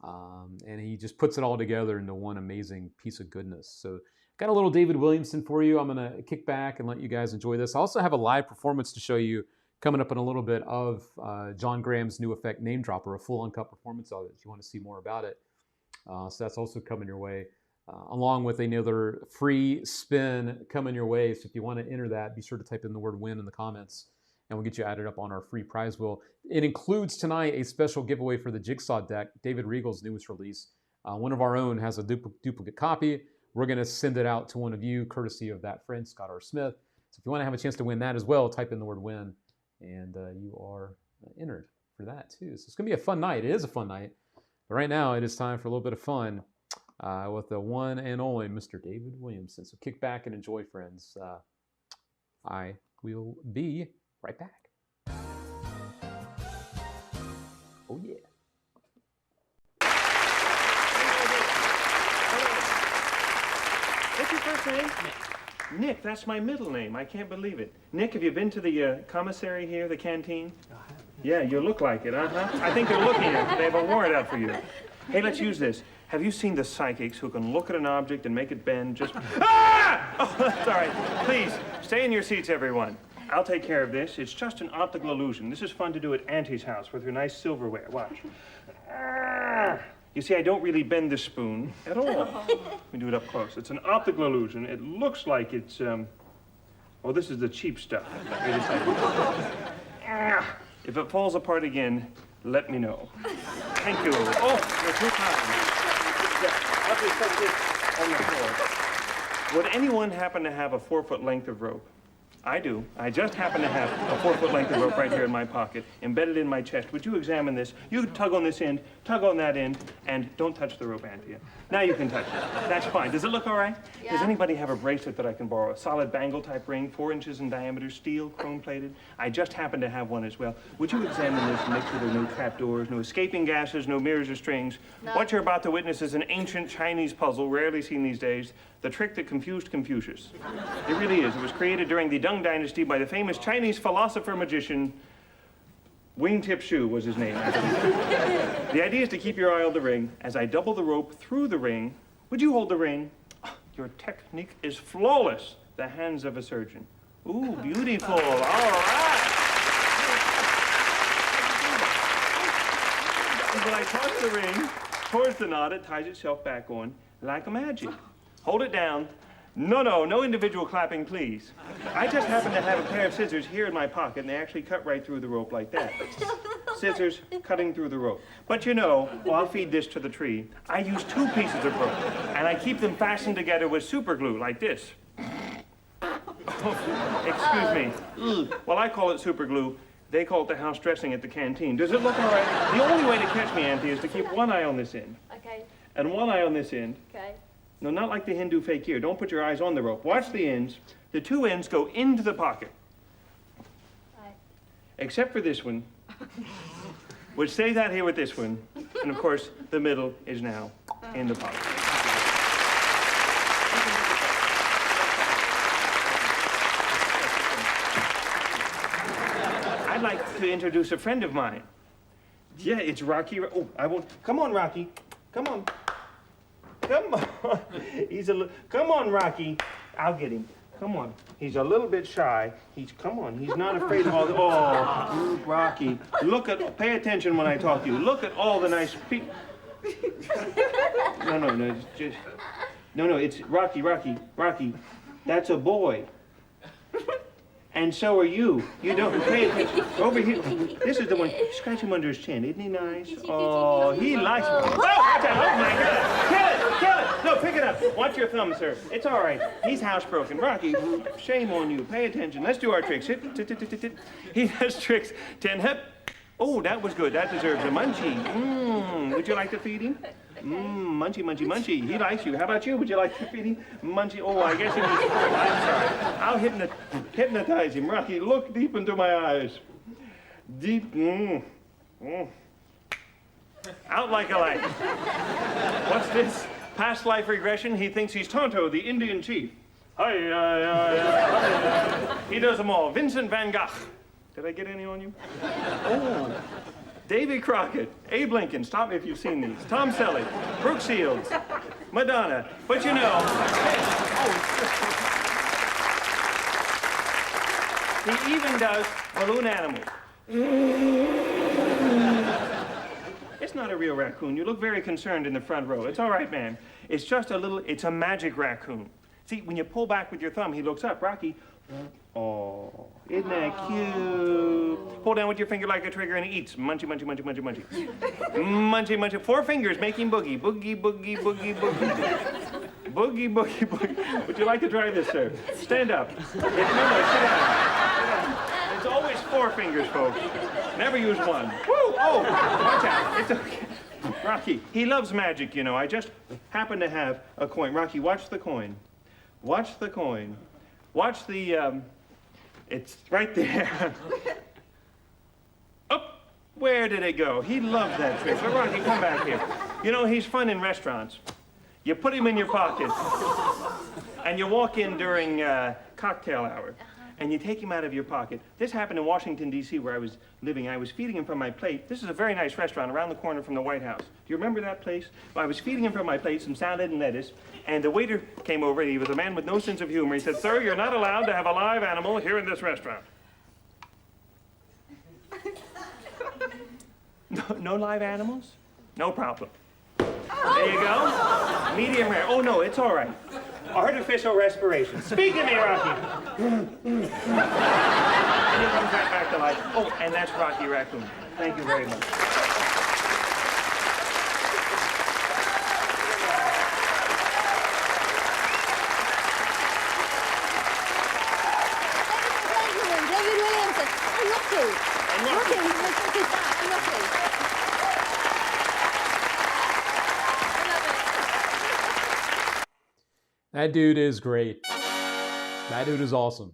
and he just puts it all together into one amazing piece of goodness. So got a little David Williamson for you. I'm going to kick back and let you guys enjoy this. I also have a live performance to show you coming up in a little bit of John Graham's new effect, Name Dropper, a full uncut performance of it if you want to see more about it. So that's also coming your way, along with another free spin coming your way. So if you want to enter that, be sure to type in the word win in the comments, and we'll get you added up on our free prize wheel. It includes tonight a special giveaway for the Jigsaw deck, David Regal's newest release. One of our own has a duplicate copy. we're going to send it out to one of you, courtesy of that friend, Scott R. Smith. So if you want to have a chance to win that as well, type in the word win, and you are entered for that too. So it's going to be a fun night. It is a fun night. But right now, it is time for a little bit of fun with the one and only Mr. David Williamson. So kick back and enjoy, friends. I will be right back. Oh, yeah. What's your first name? Nick, that's my middle name. I can't believe it. Nick, have you been to the commissary here, the canteen? Yeah, you look like it, uh-huh. I think they're looking at you. They have a warrant out for you. Hey, let's use this. Have you seen the psychics who can look at an object and make it bend just... Ah! Oh, that's all right. Please, stay in your seats, everyone. I'll take care of this. It's just an optical illusion. This is fun to do at Auntie's house with her nice silverware. Watch. Ah! You see, I don't really bend the spoon at all. Let me do it up close. It's an optical illusion. It looks like it's, oh, this is the cheap stuff. If it falls apart again, let me know. Thank you. Oh, there's no time. Yeah, I'll just set this on the floor. Would anyone happen to have a 4-foot length of rope? I do. I just happen to have a 4-foot length of rope right here in my pocket, embedded in my chest. Would you examine this? You tug on this end, tug on that end, and don't touch the rope, Auntie. Now you can touch it. That's fine. Does it look all right? Yeah. Does anybody have a bracelet that I can borrow? A solid bangle-type ring, 4 inches in diameter, steel, chrome-plated? I just happen to have one as well. Would you examine this and make sure there are no trapdoors, no escaping gases, no mirrors or strings? No. What you're about to witness is an ancient Chinese puzzle, rarely seen these days, the trick that confused Confucius. It really is. It was created during the Tang Dynasty by the famous Chinese philosopher-magician Wingtip Shu was his name. The idea is to keep your eye on the ring. As I double the rope through the ring, would you hold the ring? Your technique is flawless. The hands of a surgeon. Ooh, beautiful. All right. When I toss the ring towards the knot, it ties itself back on like a magic. Hold it down. No individual clapping, please. I just happen to have a pair of scissors here in my pocket, and they actually cut right through the rope like that. Scissors cutting through the rope. But you know, I'll feed this to the tree. I use 2 pieces of rope, and I keep them fastened together with super glue, like this. Excuse me. Well, I call it super glue. They call it the house dressing at the canteen. Does it look all right? The only way to catch me, Auntie, is to keep one eye on this end. Okay. And one eye on this end. Okay. No, not like the Hindu fakir. Don't put your eyes on the rope. Watch the ends. The 2 ends go into the pocket. Right. Except for this one, which stays out here with this one. And of course, the middle is now in the pocket. I'd like to introduce a friend of mine. Yeah, it's Rocky. Oh, I won't. Come on, Rocky. Come on. Come on. Come on, Rocky. I'll get him. Come on. He's a little bit shy. Come on. He's not afraid of all the... Oh, Rocky. Pay attention when I talk to you. Look at all the nice people. No. It's Rocky. That's a boy. And so are you. You don't pay attention. Over here. This is the one. Scratch him under his chin. Isn't he nice? Oh, he likes it. Oh my God. Kill it. No, pick it up. Watch your thumb, sir. It's all right. He's housebroken. Rocky, shame on you. Pay attention. Let's do our tricks. Hit. He does tricks. 10 hip. Oh, that was good. That deserves a munchie. Would you like to feed him? Munchie. He likes you. How about you? Would you like to feed him? Munchie. Oh, I guess he needs food. I'm sorry. I'll hypnotize him. Rocky, look deep into my eyes. Deep. Out like a light. What's this? Past life regression. He thinks he's Tonto, the Indian chief. He does them all. Vincent van Gogh. Did I get any on you? Oh. Davy Crockett, Abe Lincoln, stop me if you've seen these. Tom Selleck, Brooke Shields, Madonna. But you know, he even does balloon animals. It's not a real raccoon. You look very concerned in the front row. It's all right, man. It's just it's a magic raccoon. See, when you pull back with your thumb, he looks up. Rocky, oh, isn't that cute? Pull down with your finger like a trigger and he eats. Munchie. Munchie. 4 fingers making boogie. Boogie. Boogie, boogie, boogie. Would you like to try this, sir? Stand up. No, sit down. It's always 4 fingers, folks. Never use 1. Woo! Oh, watch out. It's okay. Rocky, he loves magic, you know. I just happen to have a coin. Rocky, watch the coin. Watch the coin. Watch the, it's right there. Oh, where did it go? He loves that trick. But Rocky, come back here. You know, he's fun in restaurants. You put him in your pocket, and you walk in during cocktail hour, and you take him out of your pocket. This happened in Washington, D.C., where I was living. I was feeding him from my plate. This is a very nice restaurant around the corner from the White House. Do you remember that place? Well, I was feeding him from my plate some salad and lettuce, and the waiter came over, and he was a man with no sense of humor. He said, "Sir, you're not allowed to have a live animal here in this restaurant." No live animals? No problem. There you go. Medium rare. Oh, no, it's all right. Artificial respiration. Speak to me, Rocky. And he comes right back to life. Oh, and that's Rocky Raccoon. Thank you very much. David Williamson. I'm lucky. I'm lucky. That dude is great. That dude is awesome.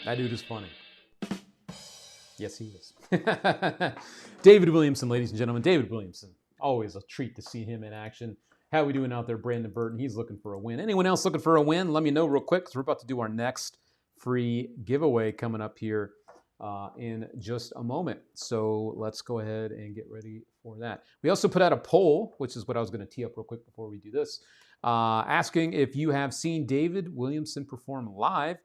That dude is funny. Yes, he is. David Williamson, ladies and gentlemen. David Williamson. Always a treat to see him in action. How we doing out there, Brandon Burton? He's looking for a win. Anyone else looking for a win? Let me know real quick, because we're about to do our next free giveaway coming up here in just a moment. So let's go ahead and get ready for that. We also put out a poll, which is what I was going to tee up real quick before we do this, asking if you have seen David Williamson perform live.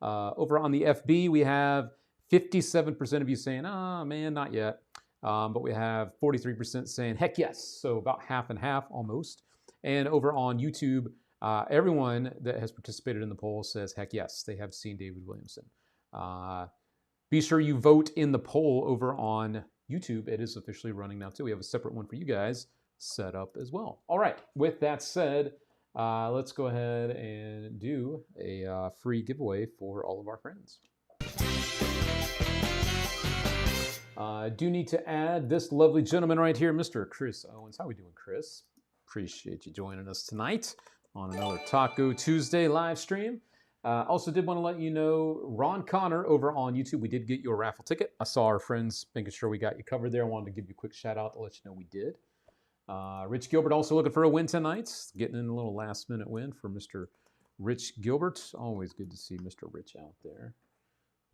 Over on the FB, we have 57% of you saying, "Oh man, not yet." But we have 43% saying, "Heck yes." So about half and half almost. And over on YouTube, everyone that has participated in the poll says, "Heck yes, they have seen David Williamson." Be sure you vote in the poll over on YouTube. It is officially running now too. We have a separate one for you guys set up as well. All right, with that said, let's go ahead and do a free giveaway for all of our friends. I do need to add this lovely gentleman right here, Mr. Chris Owens. How we doing, Chris? Appreciate you joining us tonight on another Taco Tuesday live stream. Also did want to let you know, Ron Connor over on YouTube, we did get you a raffle ticket. I saw our friends making sure we got you covered there. I wanted to give you a quick shout out to let you know we did. Rich Gilbert also looking for a win tonight. Getting in a little last minute win for Mr. Rich Gilbert. Always good to see Mr. Rich out there.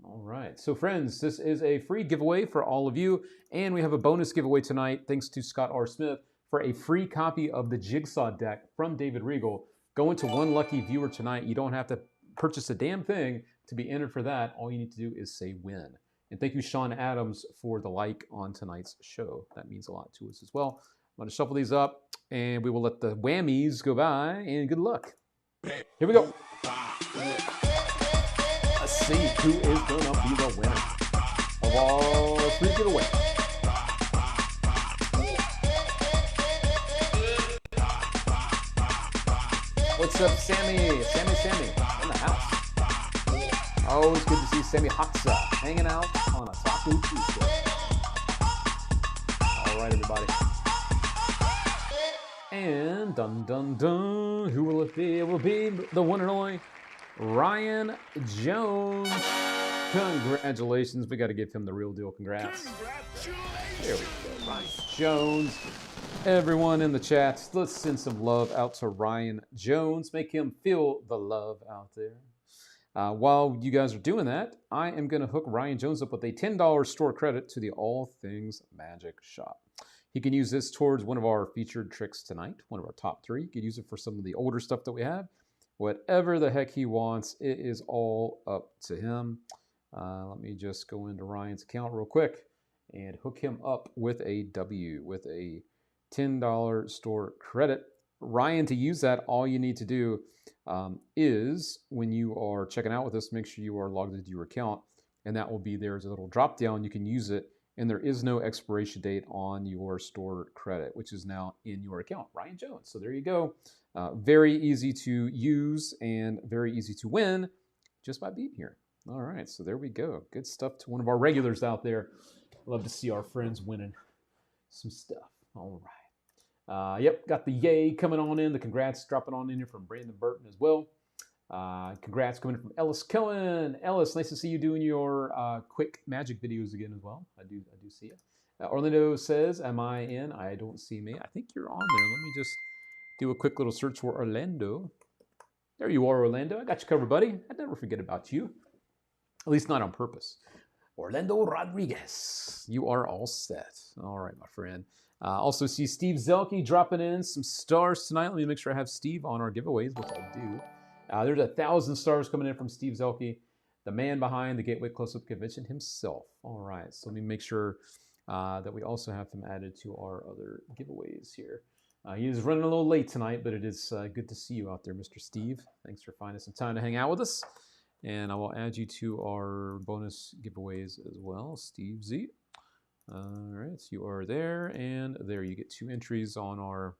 All right. So friends, this is a free giveaway for all of you. And we have a bonus giveaway tonight, thanks to Scott R. Smith, for a free copy of the Jigsaw deck from David Regal. Going to one lucky viewer tonight. You don't have to purchase a damn thing to be entered for that. All you need to do is say win. And thank you, Sean Adams, for the like on tonight's show. That means a lot to us as well. I'm going to shuffle these up, and we will let the whammies go by, and good luck. Here we go. Let's see who is going to be the winner of our free giveaway. What's up, Sammy? Sammy in the house. Always good to see Sammy Hatsa hanging out on a Taco Tuesday. All right, everybody. And dun dun dun, who will it be? It will be the one and only Ryan Jones. Congratulations. We got to give him the real deal. Congrats. There we go. Ryan Jones. Everyone in the chat, let's send some love out to Ryan Jones. Make him feel the love out there. While you guys are doing that, I am going to hook Ryan Jones up with a $10 store credit to the All Things Magic shop. He can use this towards one of our featured tricks tonight, one of our top 3. He could use it for some of the older stuff that we have. Whatever the heck he wants, it is all up to him. Let me just go into Ryan's account real quick and hook him up with a W, with a $10 store credit. Ryan, to use that, all you need to do is when you are checking out with us, make sure you are logged into your account, and that will be there as a little drop down. You can use it and there is no expiration date on your store credit, which is now in your account. Ryan Jones. So there you go. Very easy to use and very easy to win just by being here. All right, so there we go. Good stuff to one of our regulars out there. Love to see our friends winning some stuff. All right. Yep, got the yay coming on in. The congrats dropping on in here from Brandon Burton as well. Congrats coming in from Ellis Cohen. Ellis, nice to see you doing your quick magic videos again as well. I do see it. Orlando says, am I in? I don't see me. I think you're on there. Let me just do a quick little search for Orlando. There you are, Orlando. I got you covered, buddy. I never forget about you. At least not on purpose. Orlando Rodriguez, you are all set. All right, my friend. Also see Steve Zelke dropping in some stars tonight. Let me make sure I have Steve on our giveaways, which I do. There's 1,000 stars coming in from Steve Zelke, the man behind the Gateway Close-Up Convention himself. All right, so let me make sure that we also have him added to our other giveaways here. He is running a little late tonight, but it is good to see you out there, Mr. Steve. Thanks for finding some time to hang out with us. And I will add you to our bonus giveaways as well, Steve Z. All right, so you are there, and there you get 2 entries on our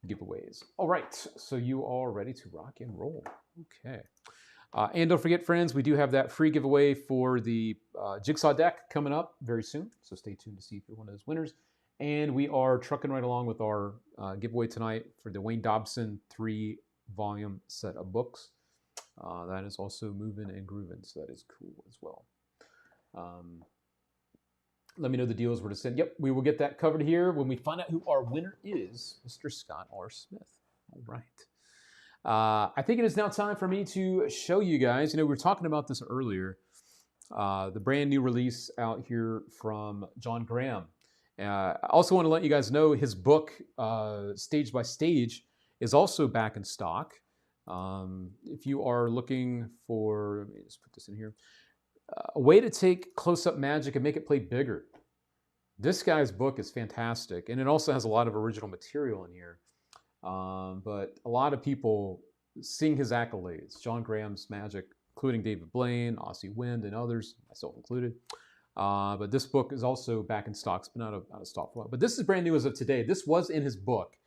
giveaways. All right, so you are ready to rock and roll. Okay. And don't forget, friends, we do have that free giveaway for the Jigsaw deck coming up very soon. So stay tuned to see if you're one of those winners. And we are trucking right along with our giveaway tonight for the Wayne Dobson 3-volume set of books. That is also moving and grooving, so that is cool as well. Let me know the deals where to send. Yep, we will get that covered here when we find out who our winner is, Mr. Scott R. Smith. All right. I think it is now time for me to show you guys. We were talking about this earlier. The brand new release out here from John Graham. I also want to let you guys know his book, Stage by Stage, is also back in stock. If you are looking for, let me just put this in here, a way to take close-up magic and make it play bigger. This guy's book is fantastic, and it also has a lot of original material in here. But a lot of people sing his accolades, John Graham's magic, including David Blaine, Aussie Wind, and others, myself included. But this book is also back in stock. It's been out of stock for a while. But this is brand new as of today. This was in his book,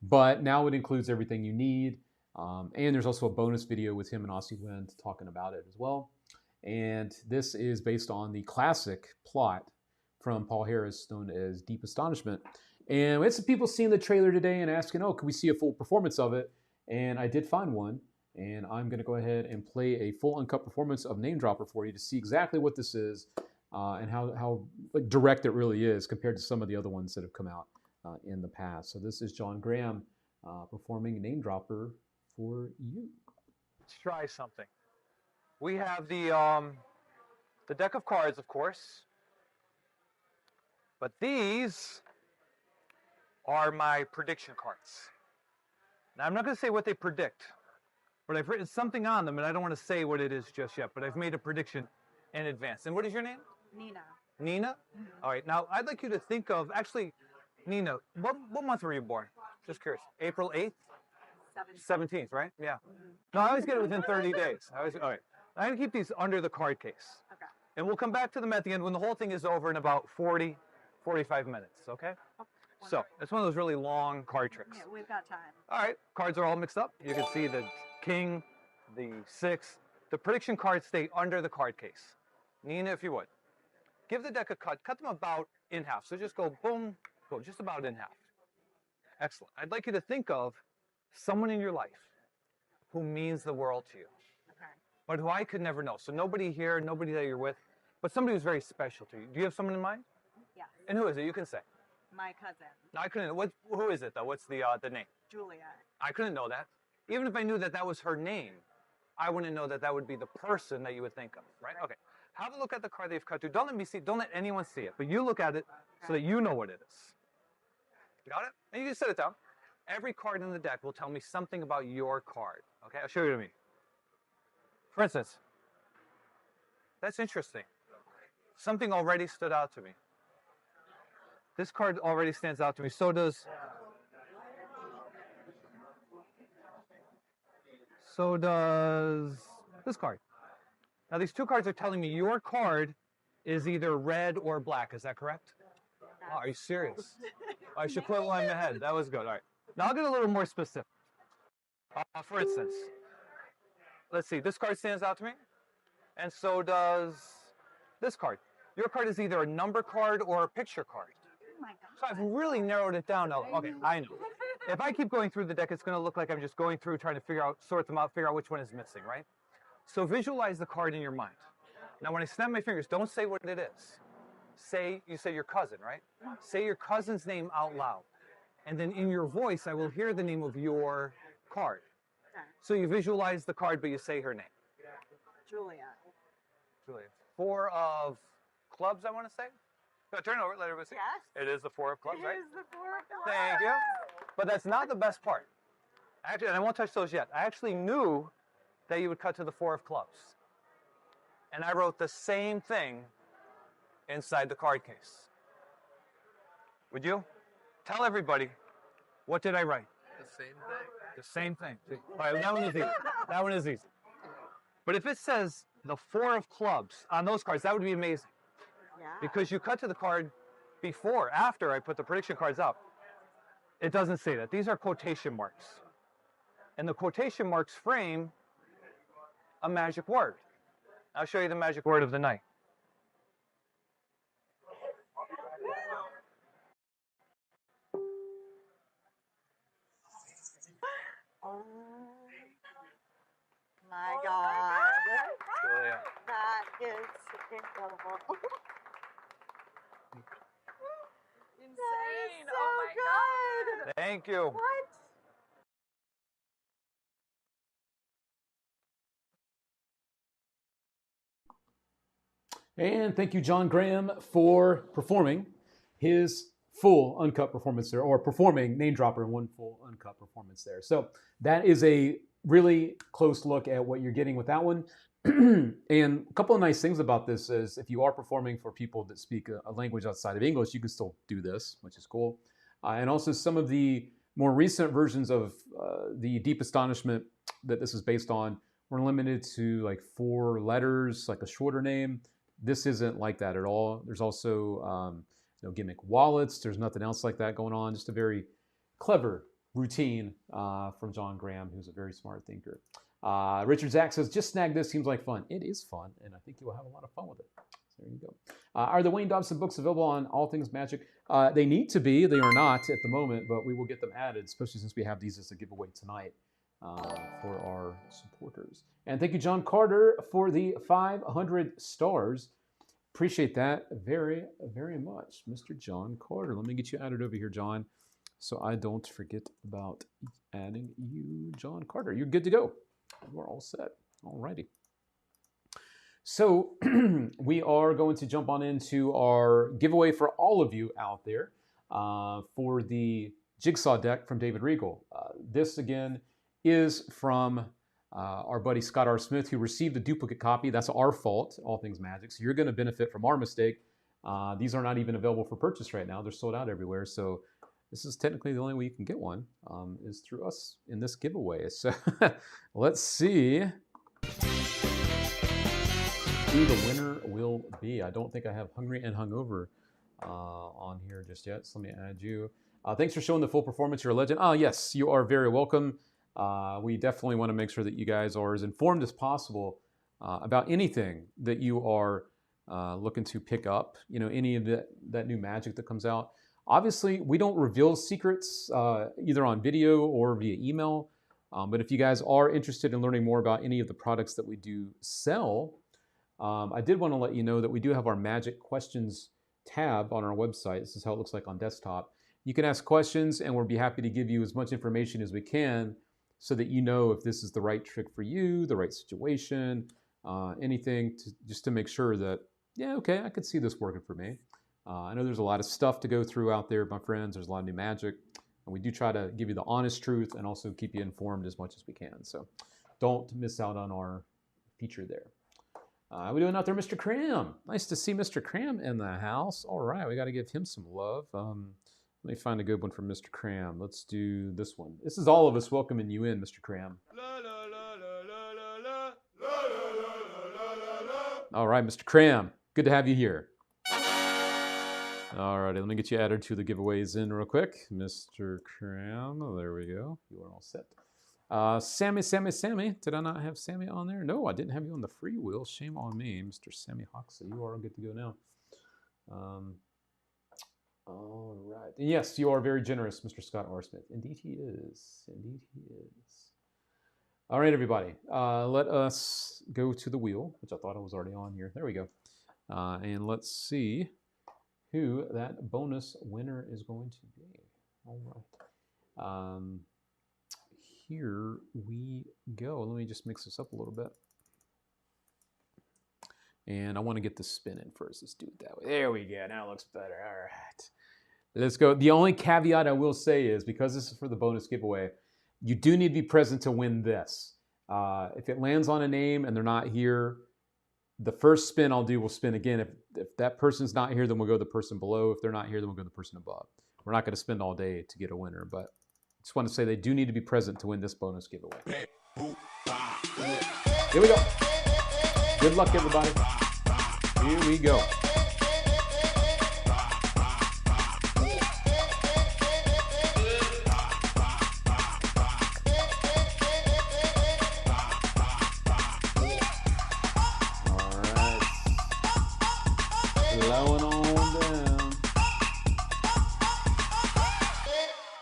but now it includes everything you need. And there's also a bonus video with him and Aussie Wind talking about it as well. And this is based on the classic plot from Paul Harris known as Deep Astonishment. And we had some people seeing the trailer today and asking, oh, could we see a full performance of it? And I did find one. And I'm going to go ahead and play a full uncut performance of Name Dropper for you to see exactly what this is and how direct it really is compared to some of the other ones that have come out in the past. So this is John Graham performing Name Dropper for you. Let's try something. We have the deck of cards, of course, but these are my prediction cards. Now, I'm not going to say what they predict, but I've written something on them, and I don't want to say what it is just yet, but I've made a prediction in advance. And what is your name? Nina. Nina? All right. Now, I'd like you to think of, actually, Nina, what month were you born? Just curious. April 8th? 17th, right? Yeah. No, I always get it within 30 days. All right. I'm going to keep these under the card case. Okay. And we'll come back to them at the end when the whole thing is over in about 40, 45 minutes, okay? So, it's one of those really long card tricks. Yeah, we've got time. All right, cards are all mixed up. You can see the king, the 6. The prediction cards stay under the card case. Nina, if you would. Give the deck a cut. Cut them about in half. So just go boom, boom, just about in half. Excellent. I'd like you to think of someone in your life who means the world to you, Okay. but who I could never know. So nobody here, nobody that you're with, but somebody who's very special to you. Do you have someone in mind? Yes. And who is it? You can say. My cousin, No, I couldn't. Who is it though? What's the name? Julia. I couldn't know that. Even if I knew that that was her name, I wouldn't know that that would be the person that you would think of, right? Okay. Have a look at the card they've cut to. Don't let me see. Don't let anyone see it. But you look at it so that you know what it is. Got it? And you can set it down. Every card in the deck will tell me something about your card. Okay, I'll show you what I mean. For instance, that's interesting. Something already stood out to me. This card already stands out to me. So does this card. Now these two cards are telling me your card is either red or black. Is that correct? Oh, are you serious? I should quit while I'm ahead. That was good. All right. Now I'll get a little more specific. For instance, let's see. This card stands out to me, and so does this card. Your card is either a number card or a picture card. Oh my God. So I've really narrowed it down now. Okay, I know. If I keep going through the deck, it's going to look like I'm just going through trying to sort them out, figure out which one is missing, right? So visualize the card in your mind. Now when I snap my fingers, don't say what it is. You say your cousin, right? Say your cousin's name out loud. And then in your voice, I will hear the name of your card. So you visualize the card, but you say her name. Julia. Julia. 4 of clubs, I want to say. Go turn it over, let everybody see. Yes. It is the 4 of clubs, right? It is the 4 of clubs. Thank you. But that's not the best part. Actually, and I won't touch those yet. I actually knew that you would cut to the 4 of clubs. And I wrote the same thing inside the card case. Would you? Tell everybody, what did I write? The same thing. The same thing. See? All right, that one is easy. That one is easy. But if it says the 4 of clubs on those cards, that would be amazing. Yeah. Because you cut to the card after I put the prediction cards up. It doesn't say that. These are quotation marks. And the quotation marks frame a magic word. I'll show you the magic word of the night. Oh my God. Julia. That is incredible. Insane. So Oh my good. Thank you. What? And thank you, John Graham, for performing his full uncut performance there, or performing Name Dropper in one full uncut performance there. So that is a really close look at what you're getting with that one. And a couple of nice things about this is if you are performing for people that speak a language outside of English, you can still do this, which is cool. And also some of the more recent versions of the Deep Astonishment that this is based on were limited to like 4 letters, like a shorter name. This isn't like that at all. There's also no gimmick wallets. There's nothing else like that going on. Just a very clever routine from John Graham, who's a very smart thinker. Richard Zach says, just snag this. Seems like fun. It is fun, and I think you will have a lot of fun with it. So there you go. Are the Wayne Dobson books available on All Things Magic? They need to be. They are not at the moment, but we will get them added, especially since we have these as a giveaway tonight for our supporters. And thank you, John Carter, for the 500 stars. Appreciate that very, very much, Mr. John Carter. Let me get you added over here, John, so I don't forget about adding you, John Carter. You're good to go. We're all set. All righty. So we are going to jump on into our giveaway for all of you out there for the Jigsaw deck from David Regal. This, again, is from our buddy Scott R. Smith, who received a duplicate copy. That's our fault, All Things Magic. So you're going to benefit from our mistake. These are not even available for purchase right now. They're sold out everywhere. So this is technically the only way you can get one is through us in this giveaway. So let's see who the winner will be. I don't think I have Hungry and Hungover on here just yet. So let me add you. Thanks for showing the full performance. You're a legend. Yes, you are very welcome. We definitely want to make sure that you guys are as informed as possible about anything that you are looking to pick up. You know, any of that new magic that comes out. Obviously, we don't reveal secrets either on video or via email. But if you guys are interested in learning more about any of the products that we do sell, I did want to let you know that we do have our Magic Questions tab on our website. This is how it looks like on desktop. You can ask questions, and we'll be happy to give you as much information as we can so that you know if this is the right trick for you, the right situation, anything just to make sure that, yeah, okay, I could see this working for me. I know there's a lot of stuff to go through out there, my friends. There's a lot of new magic. And we do try to give you the honest truth and also keep you informed as much as we can. So don't miss out on our feature there. How we doing out there, Mr. Cram? Nice to see Mr. Cram in the house. All right, we got to give him some love. Let me find a good one from Mr. Cram. Let's do this one. This is all of us welcoming you in, Mr. Cram. All right, Mr. Cram. Good to have you here. All righty, let me get you added to the giveaways in real quick. Mr. Cram, there we go. You are all set. Sammy. Did I not have Sammy on there? No, I didn't have you on the free wheel. Shame on me, Mr. Sammy Hoxley. You are good to go now. All right. And yes, you are very generous, Mr. Scott R. Smith. Indeed he is. Indeed he is. All right, everybody. Let us go to the wheel, which I thought I was already on here. There we go. And let's see who that bonus winner is going to be. All right. Here we go. Let me just mix this up a little bit. And I want to get the spin in first. Let's do it that way. There we go. Now it looks better. All right. Let's go. The only caveat I will say is, because this is for the bonus giveaway, you do need to be present to win this. If it lands on a name and they're not here, the first spin I'll do will spin again. If that person's not here, then we'll go to the person below. If they're not here, then we'll go to the person above. We're not going to spend all day to get a winner, but I just want to say they do need to be present to win this bonus giveaway. Here we go. Good luck, everybody. Here we go. Slowing on down.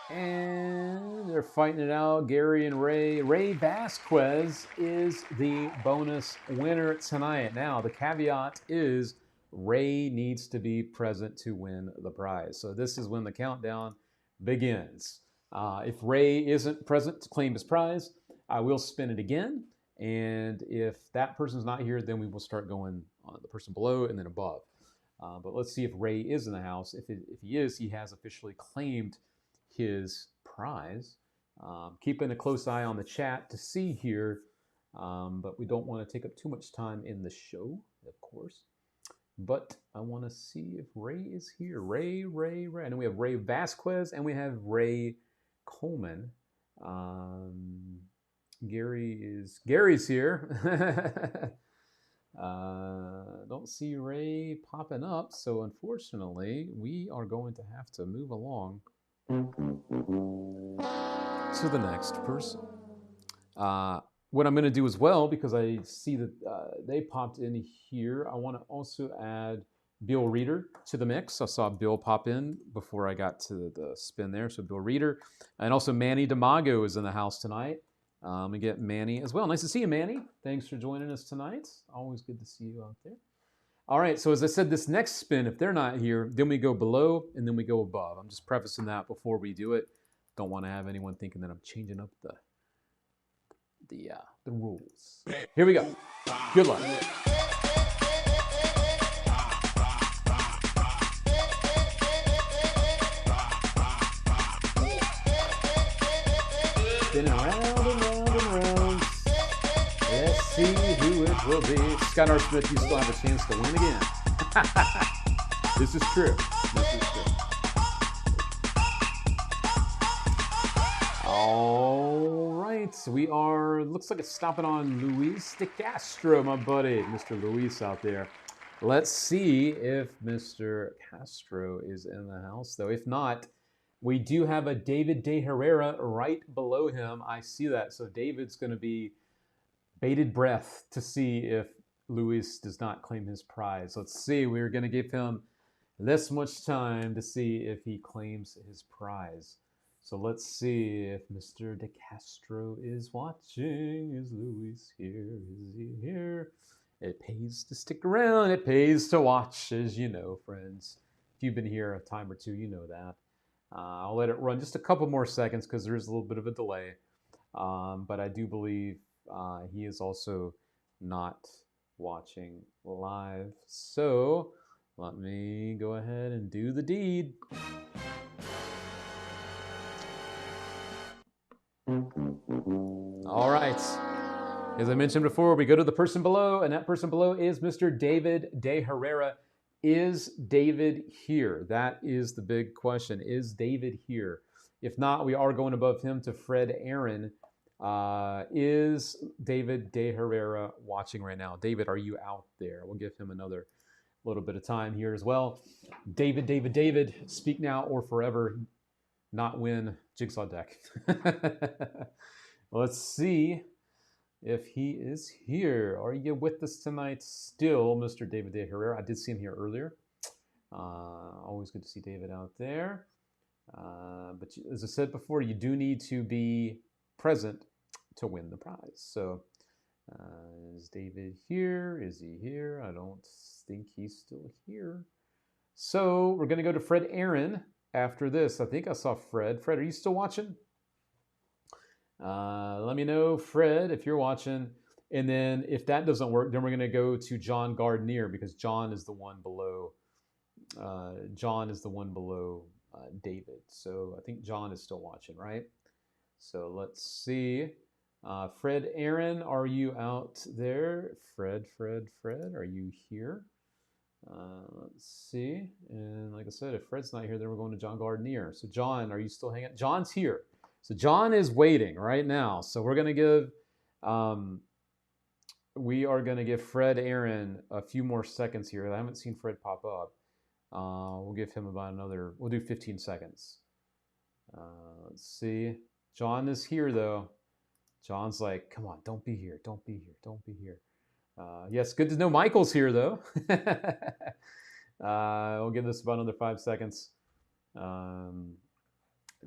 And they're fighting it out. Gary and Ray. Ray Vasquez is the bonus winner tonight. Now, the caveat is Ray needs to be present to win the prize. So this is when the countdown begins. If Ray isn't present to claim his prize, I will spin it again. And if that person's not here, then we will start going on the person below and then above. But let's see if Ray is in the house. If he is, he has officially claimed his prize. Keeping a close eye on the chat to see here, but we don't want to take up too much time in the show, of course. But I want to see if Ray is here. Ray. And we have Ray Vasquez and we have Ray Coleman. Gary's here. Don't see Ray popping up, so unfortunately we are going to have to move along to the next person. What I'm going to do as well, because I see that they popped in here, I want to also add Bill Reeder to the mix. I saw Bill pop in before I got to the spin there, so Bill Reeder. And also Manny DeMago is in the house tonight. We get Manny as well. Nice to see you, Manny. Thanks for joining us tonight. Always good to see you out there. All right, so as I said, this next spin, if they're not here, then we go below and then we go above. I'm just prefacing that before we do it. Don't want to have anyone thinking that I'm changing up the rules. Here we go. Good luck. Spinning around and round. Let's see who it will be. Scott R. Smith, you still have a chance to win again. This is true. All right. We are, looks like it's stopping on Luis de Castro, my buddy. Mr. Luis out there. Let's see if Mr. Castro is in the house, though. If not, we do have a David De Herrera right below him. I see that. So David's going to be bated breath to see if Luis does not claim his prize. Let's see. We're going to give him this much time to see if he claims his prize. So let's see if Mr. De Castro is watching. Is Luis here? Is he here? It pays to stick around. It pays to watch, as you know, friends. If you've been here a time or two, you know that. I'll let it run just a couple more seconds because there is a little bit of a delay. But I do believe he is also not watching live. So let me go ahead and do the deed. All right. As I mentioned before, we go to the person below, and that person below is Mr. David De Herrera. Is David here? That is the big question. Is David here? If not, we are going above him to Fred Aaron. Is David De Herrera watching right now? David, are you out there? We'll give him another little bit of time here as well. David, speak now or forever not win Jigsaw deck. Let's see if he is here. Are you with us tonight still, Mr. David De Herrera? I did see him here earlier. Always good to see David out there. But as I said before, you do need to be present to win the prize. So is David here? Is he here? I don't think he's still here. So we're going to go to Fred Aaron after this. I think I saw Fred. Fred, are you still watching? Let me know, Fred, if you're watching. And then if that doesn't work, then we're going to go to John Gardner, because John is the one below. David. So I think John is still watching, right? So let's see. Fred Aaron, are you out there? Fred, are you here? Let's see. And like I said, if Fred's not here, then we're going to John Gardner. So John, are you still hanging? John's here. So John is waiting right now. So we're going to give, we are going to give Fred Aaron a few more seconds here. I haven't seen Fred pop up. We'll give him about another, we'll do 15 seconds. Let's see. John is here though. John's like, come on, don't be here. Yes, good to know Michael's here though. We'll give this about another 5 seconds.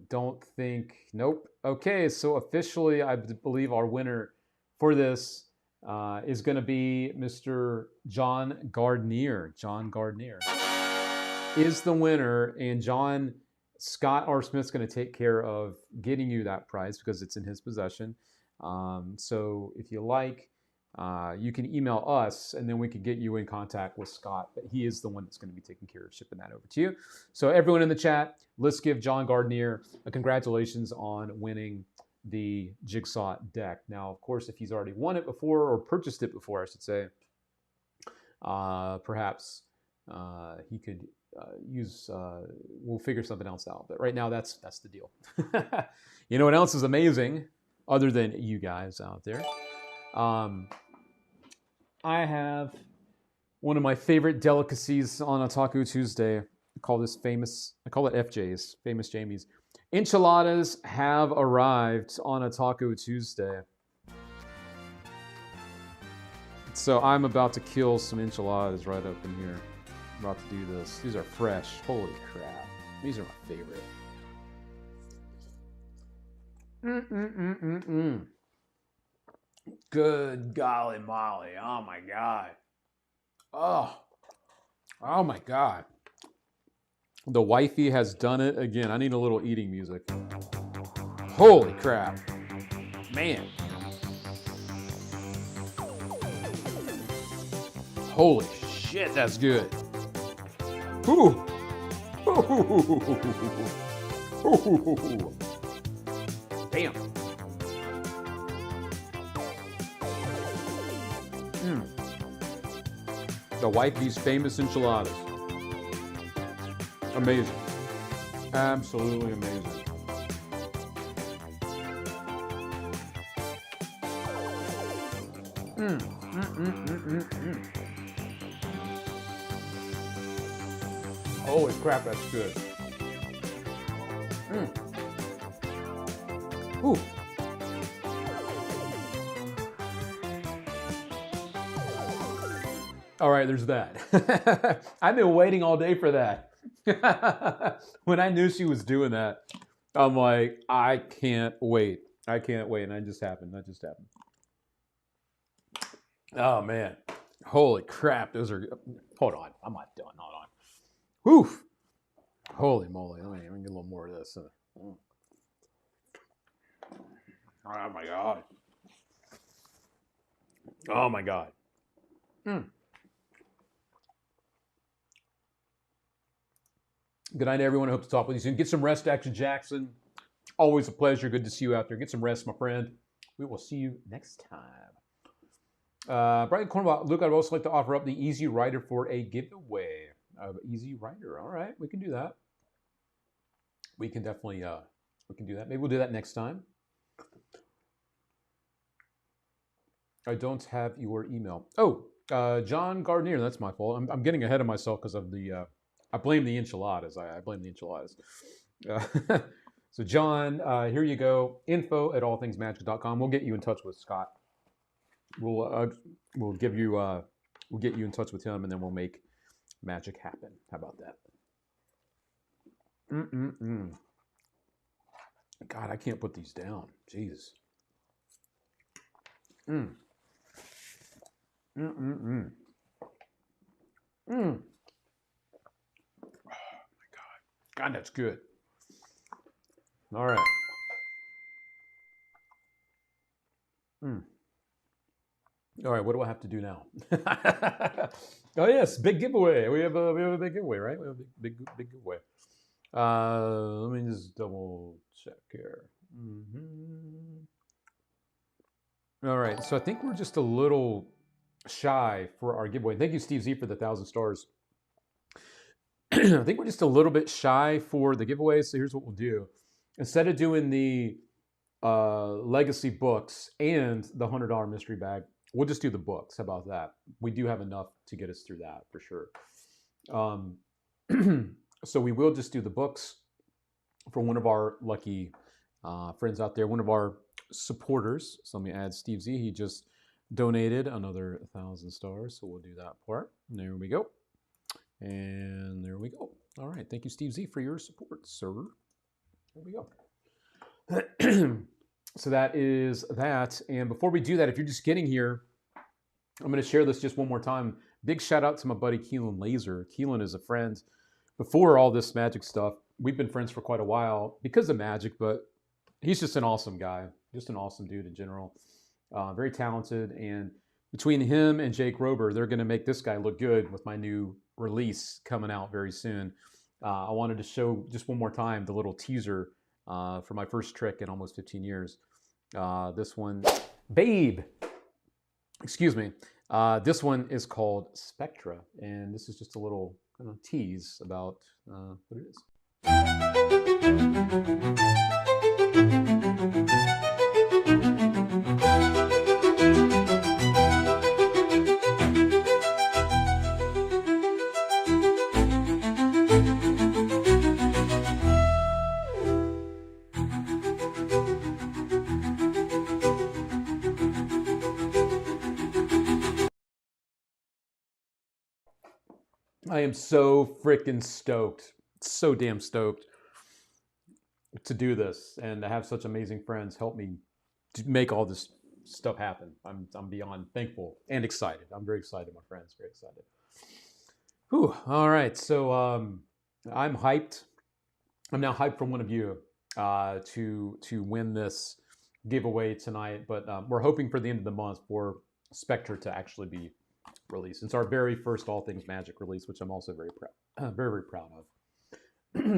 Don't think, nope. Okay, so officially I believe our winner for this is going to be Mr. John Gardner. John Gardner is the winner, and Scott R. Smith's going to take care of getting you that prize because it's in his possession. So if you like, you can email us, and then we can get you in contact with Scott. But he is the one that's going to be taking care of shipping that over to you. So everyone in the chat, let's give John Gardner a congratulations on winning the Jigsaw deck. Now, of course, if he's already won it before, or purchased it before, I should say, perhaps he could we'll figure something else out. But right now, that's the deal. You know what else is amazing, other than you guys out there? I have one of my favorite delicacies on Otaku Tuesday. I call it FJ's, Famous Jamie's. Enchiladas have arrived on Otaku Tuesday. So I'm about to kill some enchiladas right up in here. I'm about to do this. These are fresh. Holy crap. These are my favorite. Good golly molly. Oh my God. Oh my God. The wifey has done it again. I need a little eating music. Holy crap. Man. Holy shit, that's good. Ooh. Damn. The wifey's famous enchiladas. Amazing. Absolutely amazing. Holy crap, that's good. Ooh. All right, there's that. I've been waiting all day for that. When I knew she was doing that, I'm like, I can't wait. And that just happened. Oh, man. Holy crap. Those are... Hold on. I'm not done. Hold on. Whew. Holy moly. Let me get a little more of this. Oh, my God. Oh, my God. Good night, everyone. I hope to talk with you soon. Get some rest, Action Jackson. Always a pleasure. Good to see you out there. Get some rest, my friend. We will see you next time. Brian Cornwall, Luke, I'd also like to offer up the Easy Rider for a giveaway of Easy Rider. All right, we can do that. We can definitely, we can do that. Maybe we'll do that next time. I don't have your email. Oh, John Gardner. That's my fault. I'm getting ahead of myself because of the. I blame the enchiladas. I blame the enchiladas. So John, here you go. info@allthingsmagic.com. We'll get you in touch with Scott. We'll get you in touch with him, and then we'll make magic happen. How about that? God, I can't put these down. Jeez. Oh my God. God, that's good. All right. All right, what do I have to do now? Oh yes, big giveaway. We have a big giveaway, right? We have a big giveaway. Let me just double check here. All right, so I think we're just a little shy for our giveaway. Thank you, Steve Z, for the 1,000 stars. I think we're just a little bit shy for the giveaway, so here's what we'll do. Instead of doing the legacy books and the $100 mystery bag, we'll just do the books. How about that? We do have enough to get us through that for sure. So we will just do the books for one of our lucky friends out there, one of our supporters. So let me add Steve Z. He just donated another 1,000 stars, so we'll do that part. There we go. And there we go. All right. Thank you, Steve Z, for your support, sir. There we go. So that is that. And before we do that, if you're just getting here, I'm going to share this just one more time. Big shout out to my buddy Keelan Laser. Keelan is a friend. Before all this magic stuff, we've been friends for quite a while because of magic, but he's just an awesome guy. Just an awesome dude in general. Very talented. And between him and Jake Rober, they're going to make this guy look good with my new release coming out very soon. I wanted to show just one more time the little teaser for my first trick in almost 15 years. This one, Babe, excuse me. This one is called Spectra, and this is just a little kind of tease about what it is. I am so freaking stoked, so damn stoked to do this and to have such amazing friends help me to make all this stuff happen. I'm beyond thankful and excited. I'm very excited, my friends, very excited. Whew. All right, so I'm hyped. I'm now hyped for one of you to win this giveaway tonight, but we're hoping for the end of the month for Spectre to actually be released. It's our very first All Things Magic release, which I'm also very proud, very proud of.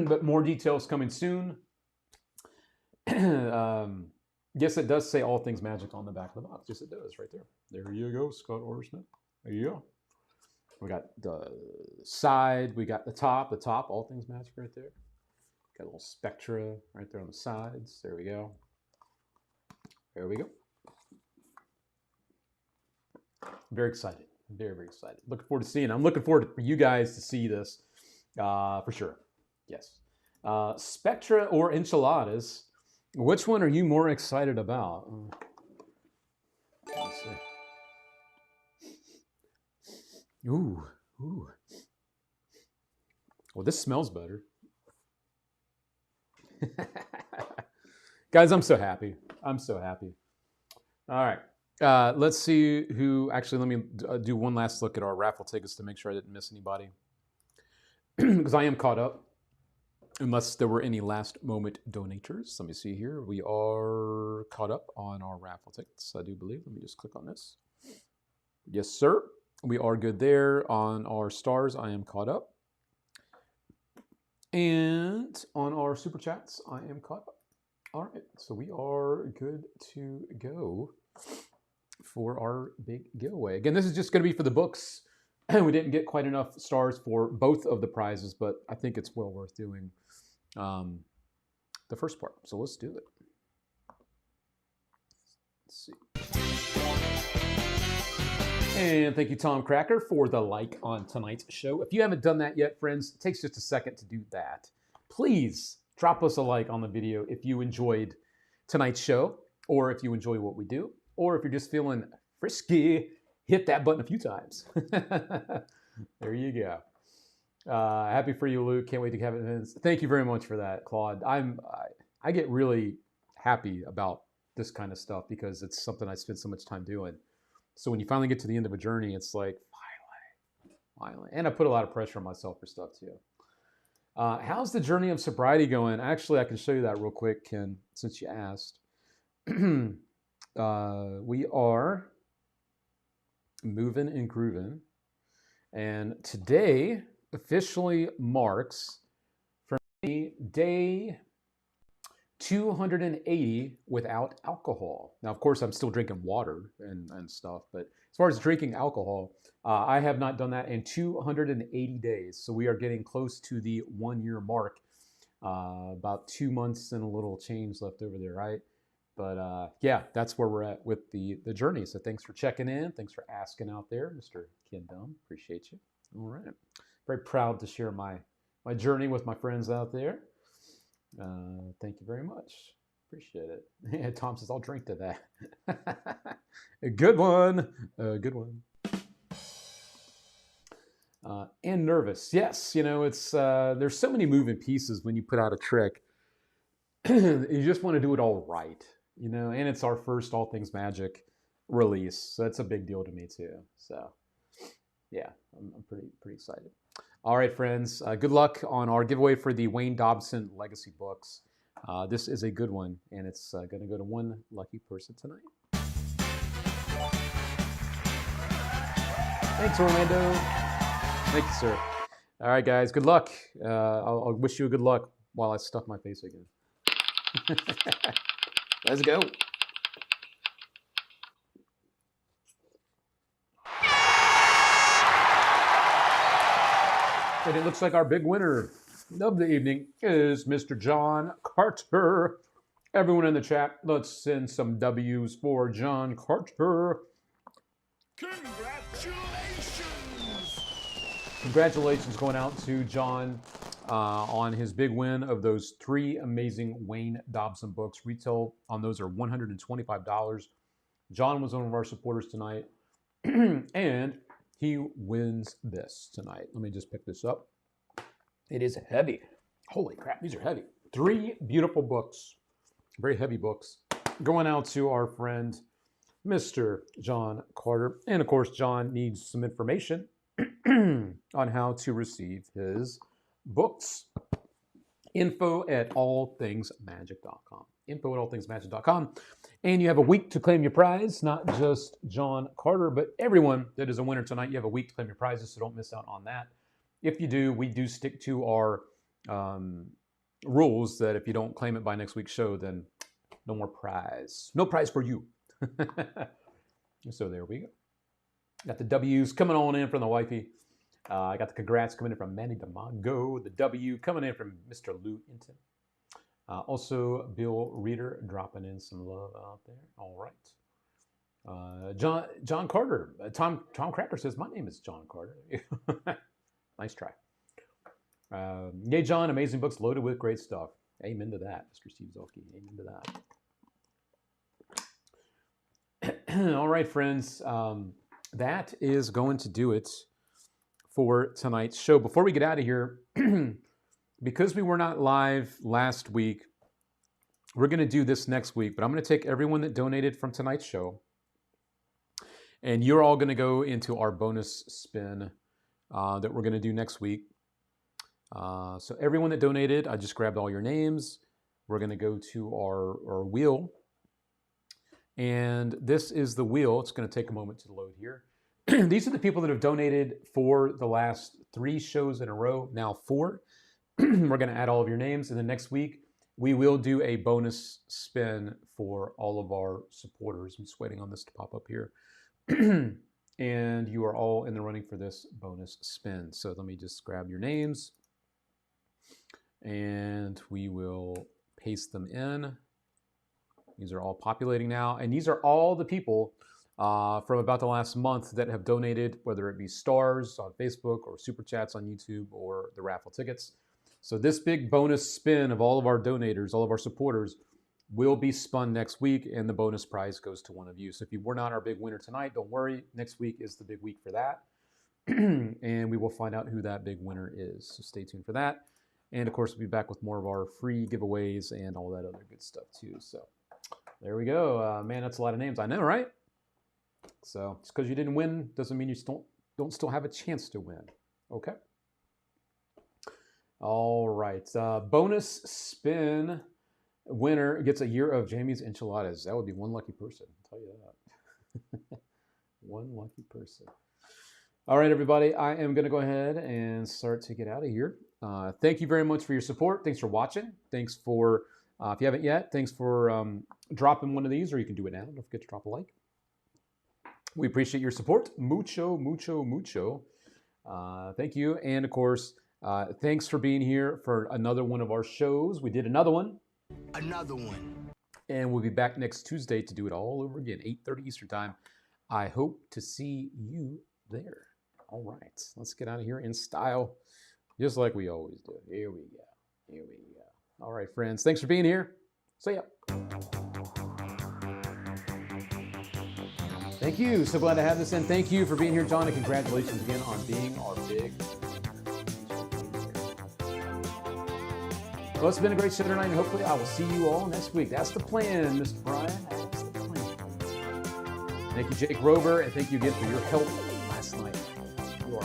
But more details coming soon. Yes, it does say All Things Magic on the back of the box. Yes, it does, right there. There you go, Scott Orsmith. There you go. We got the side, we got the top, All Things Magic right there. Got a little Spectra right there on the sides. There we go. There we go. Very excited. Very, very excited. Looking forward to seeing it. I'm looking forward for you guys to see this for sure. Yes. Spectra or enchiladas? Which one are you more excited about? Let's see. Ooh. Well, this smells better. Guys, I'm so happy. I'm so happy. All right. Let's see who, actually, let me do one last look at our raffle tickets to make sure I didn't miss anybody. Because I am caught up, unless there were any last moment donators. Let me see here. We are caught up on our raffle tickets, I do believe. Let me just click on this. Yes, sir. We are good there. On our stars, I am caught up. And on our super chats, I am caught up. All right, so we are good to go for our big giveaway. Again, this is just going to be for the books. We didn't get quite enough stars for both of the prizes, but I think it's well worth doing the first part. So let's do it. Let's see. And thank you, Tom Cracker, for the like on tonight's show. If you haven't done that yet, friends, it takes just a second to do that. Please drop us a like on the video if you enjoyed tonight's show, or if you enjoy what we do, or if you're just feeling frisky, hit that button a few times. There you go. Happy for you, Luke. Can't wait to have it. Thank you very much for that, Claude. I get really happy about this kind of stuff because it's something I spend so much time doing. So when you finally get to the end of a journey, it's like, finally. And I put a lot of pressure on myself for stuff too. How's the journey of sobriety going? Actually, I can show you that real quick, Ken, since you asked. We are moving and grooving. And today officially marks for me day 280 without alcohol. Now, of course, I'm still drinking water and stuff, but as far as drinking alcohol, I have not done that in 280 days. So we are getting close to the 1 year mark. About 2 months and a little change left over there, right? But yeah, that's where we're at with the journey. So thanks for checking in. Thanks for asking out there, Mr. Ken Dunn. Appreciate you. All right. Very proud to share my journey with my friends out there. Thank you very much. Appreciate it. Yeah, Tom says, I'll drink to that. A good one. A good one. And nervous. Yes, you know, it's there's so many moving pieces when you put out a trick. You just want to do it all right, you know, and it's our first All Things Magic release. So that's a big deal to me too. So yeah, I'm pretty excited. All right, friends, good luck on our giveaway for the Wayne Dobson Legacy books. This is a good one, and it's going to go to one lucky person tonight. Thanks, Orlando. Thank you, sir. All right, guys, good luck. I'll wish you a good luck while I stuff my face again. Let's go. And it looks like our big winner of the evening is Mr. John Carter. Everyone in the chat, let's send some W's for John Carter. Congratulations! Congratulations going out to John on his big win of those 3 amazing Wayne Dobson books. Retail on those are $125. John was one of our supporters tonight, and he wins this tonight. Let me just pick this up. It is heavy. Holy crap, these are heavy. 3 beautiful books, very heavy books, going out to our friend, Mr. John Carter. And of course, John needs some information on how to receive his books. info@allthingsmagic.com. info@allthingsmagic.com. And you have a week to claim your prize, not just John Carter, but everyone that is a winner tonight. You have a week to claim your prizes, so don't miss out on that. If you do, we do stick to our rules that if you don't claim it by next week's show, then no more prize. No prize for you. So there we go. Got the W's coming on in from the wifey. I got the congrats coming in from Manny DeMago. The W coming in from Mr. Lou Inton. Also, Bill Reeder dropping in some love out there. All right. John Carter. Tom Cracker says, my name is John Carter. Nice try. Yay, John. Amazing books loaded with great stuff. Amen to that, Mr. Steve Zolke. Amen to that. All right, friends. That is going to do it for tonight's show. Before we get out of here, because we were not live last week, we're going to do this next week, but I'm going to take everyone that donated from tonight's show, and you're all going to go into our bonus spin that we're going to do next week. So everyone that donated, I just grabbed all your names. We're going to go to our wheel, and this is the wheel. It's going to take a moment to load here. These are the people that have donated for the last 3 shows in a row, now 4. We're going to add all of your names, and then next week we will do a bonus spin for all of our supporters. I'm just waiting on this to pop up here. And you are all in the running for this bonus spin. So let me just grab your names, and we will paste them in. These are all populating now, and these are all the people from about the last month that have donated, whether it be stars on Facebook or super chats on YouTube or the raffle tickets. So this big bonus spin of all of our donators, all of our supporters, will be spun next week, and the bonus prize goes to one of you. So if you were not our big winner tonight, don't worry. Next week is the big week for that. And we will find out who that big winner is. So stay tuned for that. And of course, we'll be back with more of our free giveaways and all that other good stuff too. So there we go. Man, that's a lot of names. I know, right? So just because you didn't win doesn't mean you don't still have a chance to win. Okay. All right. Bonus spin winner gets a year of Jamie's enchiladas. That would be one lucky person. I'll tell you that. One lucky person. All right, everybody. I am going to go ahead and start to get out of here. Thank you very much for your support. Thanks for watching. Thanks for, if you haven't yet, thanks for dropping one of these, or you can do it now. Don't forget to drop a like. We appreciate your support. Mucho, mucho, mucho. Thank you. And of course, thanks for being here for another one of our shows. We did another one. Another one. And we'll be back next Tuesday to do it all over again, 8:30 Eastern Time. I hope to see you there. All right, let's get out of here in style, just like we always do. Here we go. Here we go. All right, friends. Thanks for being here. See ya. Thank you. So glad to have this in. Thank you for being here, John, and congratulations again on being our big. Well, it's been a great show tonight, and hopefully I will see you all next week. That's the plan, Mr. Brian. That's the plan. Thank you, Jake Rover, and thank you again for your help last night. You are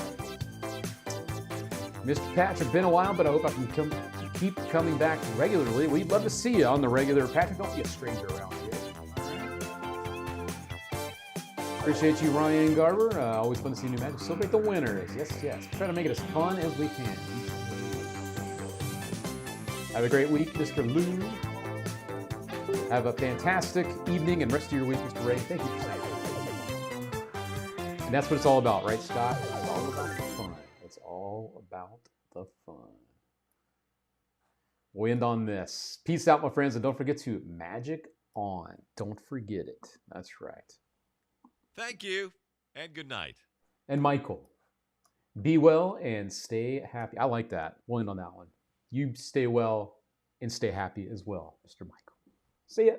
Mr. Patrick, been a while, but I hope I can keep coming back regularly. We'd love to see you on the regular. Patrick, don't be a stranger around here. Appreciate you, Ryan Garber. Always fun to see new magic. Celebrate the winners. Yes, yes. Try to make it as fun as we can. Have a great week, Mr. Lou. Have a fantastic evening and rest of your week, Mr. Ray. Thank you for saying that. And that's what it's all about, right, Scott? It's all about the fun. It's all about the fun. We'll end on this. Peace out, my friends, and don't forget to magic on. Don't forget it. That's right. Thank you, and good night. And Michael, be well and stay happy. I like that. We'll end on that one. You stay well and stay happy as well, Mr. Michael. See ya.